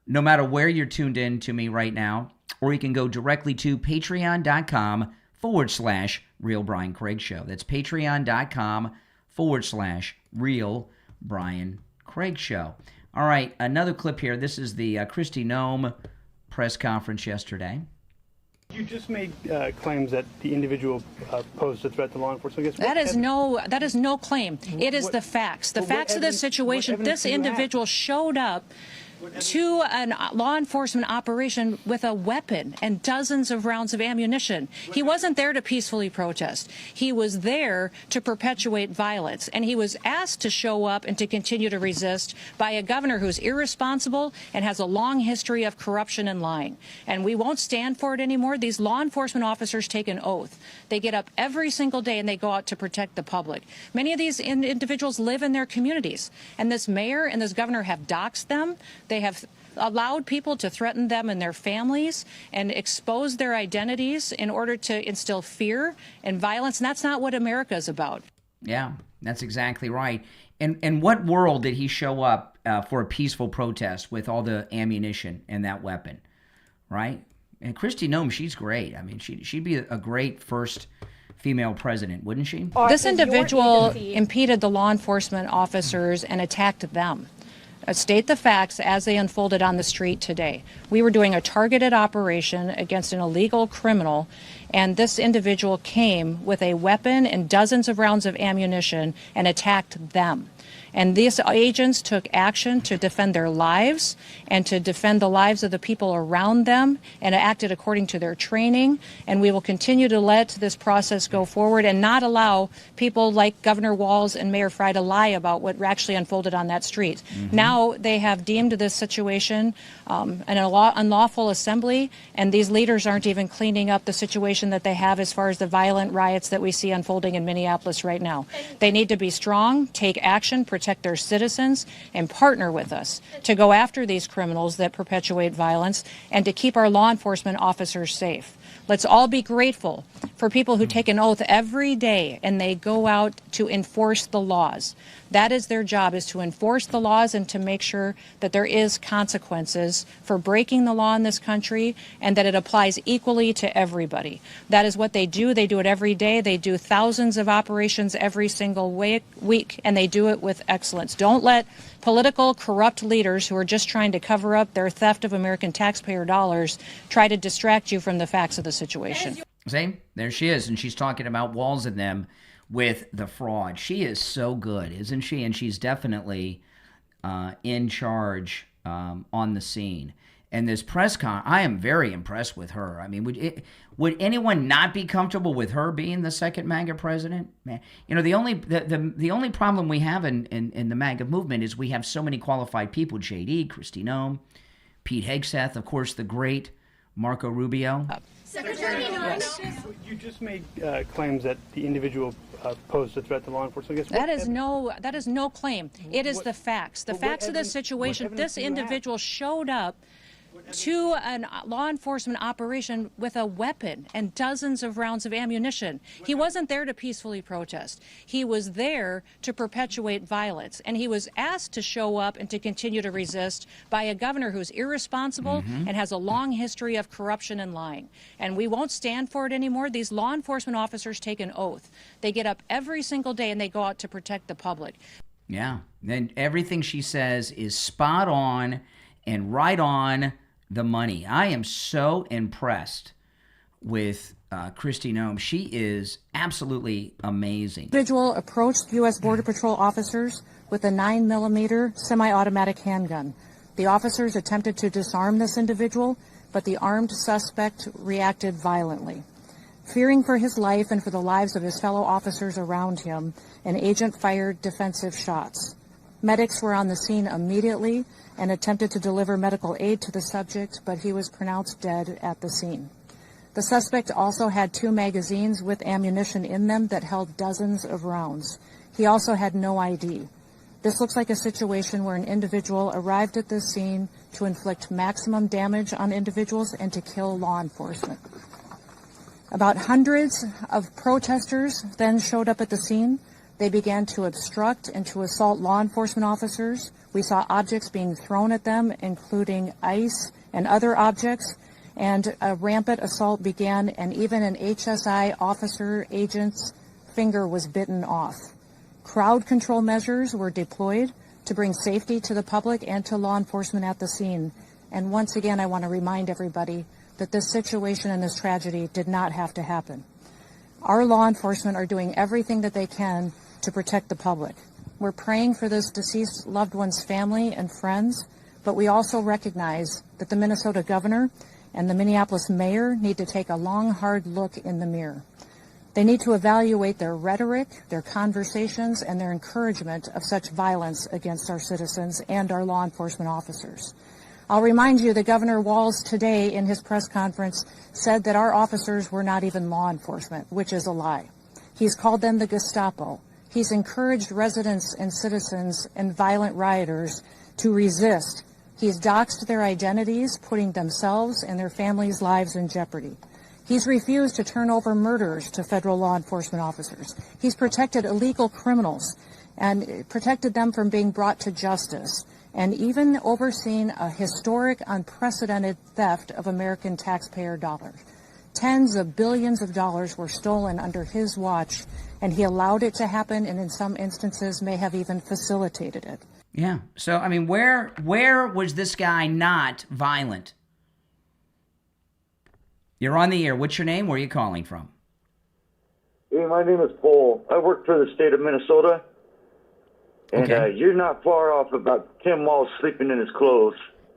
no matter where you're tuned in to me right now, or you can go directly to patreon.com/Real Brian Craig Show. That's patreon.com/Real Brian Craig Show. All right, another clip here. This is the Kristi Noem press conference yesterday. You just made claims that the individual posed a threat to law enforcement. That is no claim. It is the facts. The facts of this situation. This individual showed up to a law enforcement operation with a weapon and dozens of rounds of ammunition. He wasn't there to peacefully protest. He was there to perpetuate violence, and he was asked to show up and to continue to resist by a governor who's irresponsible and has a long history of corruption and lying. And we won't stand for it anymore. These law enforcement officers take an oath. They get up every single day and they go out to protect the public. Many of these individuals live in their communities, and this mayor and this governor have doxed them. They have allowed people to threaten them and their families and expose their identities in order to instill fear and violence. And that's not what America is about. Yeah, that's exactly right. And what world did he show up for a peaceful protest with all the ammunition and that weapon, right? And Kristi Noem, she's great. I mean, she'd be a great first female president, wouldn't she? This individual impeded the law enforcement officers and attacked them. State the facts as they unfolded on the street today. We were doing a targeted operation against an illegal criminal, and this individual came with a weapon and dozens of rounds of ammunition and attacked them. And these agents took action to defend their lives and to defend the lives of the people around them and acted according to their training. And we will continue to let this process go forward and not allow people like Governor Walz and Mayor Frey to lie about what actually unfolded on that street. Now they have deemed this situation an unlawful assembly, and these leaders aren't even cleaning up the situation that they have as far as the violent riots that we see unfolding in Minneapolis right now. They need to be strong, take action, protect their citizens, and partner with us to go after these criminals that perpetuate violence and to keep our law enforcement officers safe. Let's all be grateful for people who take an oath every day and they go out to enforce the laws. That is their job, is to enforce the laws and to make sure that there is consequences for breaking the law in this country and that it applies equally to everybody. That is what they do. They do it every day. They do thousands of operations every single week, and they do it with excellence. Don't let political corrupt leaders who are just trying to cover up their theft of American taxpayer dollars try to distract you from the facts of the situation. See, there she is, and she's talking about Walz and them with the fraud. She is so good, isn't she? And she's definitely in charge on the scene. And this press con, I am very impressed with her. I mean, would anyone not be comfortable with her being the second MAGA president? Man, you know, the only problem we have in the MAGA movement is we have so many qualified people: JD, Kristi Noem, Pete Hegseth, of course, the great Marco Rubio. Secretary, yes. You just made claims that the individual posed a threat to law enforcement. That is no claim. It is the facts. The facts of this situation. This individual showed up to a law enforcement operation with a weapon and dozens of rounds of ammunition. He wasn't there to peacefully protest. He was there to perpetuate violence, and he was asked to show up and to continue to resist by a governor who's irresponsible and has a long history of corruption and lying. And we won't stand for it anymore. These law enforcement officers take an oath. They get up every single day and they go out to protect the public. Yeah, and everything she says is spot on and right on the money. I am so impressed with Kristi Noem. She is absolutely amazing. The individual approached U.S. Border Patrol officers with a 9mm semi-automatic handgun. The officers attempted to disarm this individual, but the armed suspect reacted violently. Fearing for his life and for the lives of his fellow officers around him, an agent fired defensive shots. Medics were on the scene immediately and attempted to deliver medical aid to the subject, but he was pronounced dead at the scene. The suspect also had 2 magazines with ammunition in them that held dozens of rounds. He also had no ID. This looks like a situation where an individual arrived at this scene to inflict maximum damage on individuals and to kill law enforcement. About hundreds of protesters then showed up at the scene. They began to obstruct and to assault law enforcement officers. We saw objects being thrown at them, including ice and other objects, and a rampant assault began, and even an HSI officer agent's finger was bitten off. Crowd control measures were deployed to bring safety to the public and to law enforcement at the scene. And once again, I want to remind everybody that this situation and this tragedy did not have to happen. Our law enforcement are doing everything that they can to protect the public. We're praying for this deceased loved one's family and friends, but we also recognize that the Minnesota governor and the Minneapolis mayor need to take a long, hard look in the mirror. They need to evaluate their rhetoric, their conversations, and their encouragement of such violence against our citizens and our law enforcement officers. I'll remind you that Governor Walz today in his press conference said that our officers were not even law enforcement, which is a lie. He's called them the Gestapo. He's encouraged residents and citizens and violent rioters to resist. He's doxed their identities, putting themselves and their families' lives in jeopardy. He's refused to turn over murders to federal law enforcement officers. He's protected illegal criminals and protected them from being brought to justice, and even overseen a historic, unprecedented theft of American taxpayer dollars. Tens of billions of dollars were stolen under his watch, and he allowed it to happen, and in some instances may have even facilitated it. Yeah. So, I mean, where was this guy not violent? You're on the air. What's your name? Where are you calling from? Hey, my name is Paul. I work for the state of Minnesota. And you're not far off about Tim Walz sleeping in his clothes.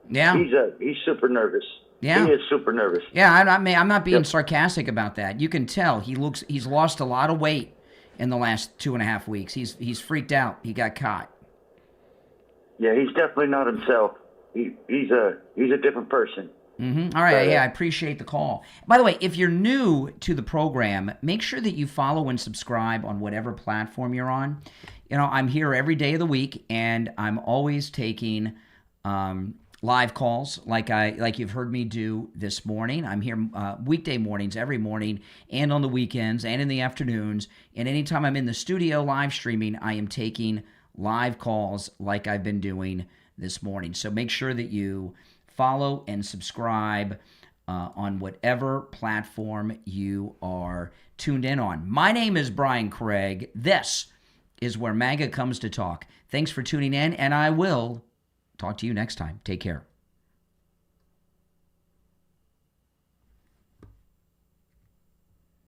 Yeah. He's super nervous. Yeah. He is super nervous. Yeah, I'm not being sarcastic about that. You can tell he's lost a lot of weight in the last 2.5 weeks. He's freaked out. He got caught. Yeah, he's definitely not himself. He's a different person. Mm-hmm. All right, I appreciate the call. By the way, if you're new to the program, make sure that you follow and subscribe on whatever platform you're on. You know, I'm here every day of the week, and I'm always taking live calls like you've heard me do this morning. I'm here weekday mornings, every morning, and on the weekends, and in the afternoons. And anytime I'm in the studio live streaming, I am taking live calls like I've been doing this morning. So make sure that you follow and subscribe on whatever platform you are tuned in on. My name is Brian Craig. This is where MAGA comes to talk. Thanks for tuning in, and I will talk to you next time. Take care.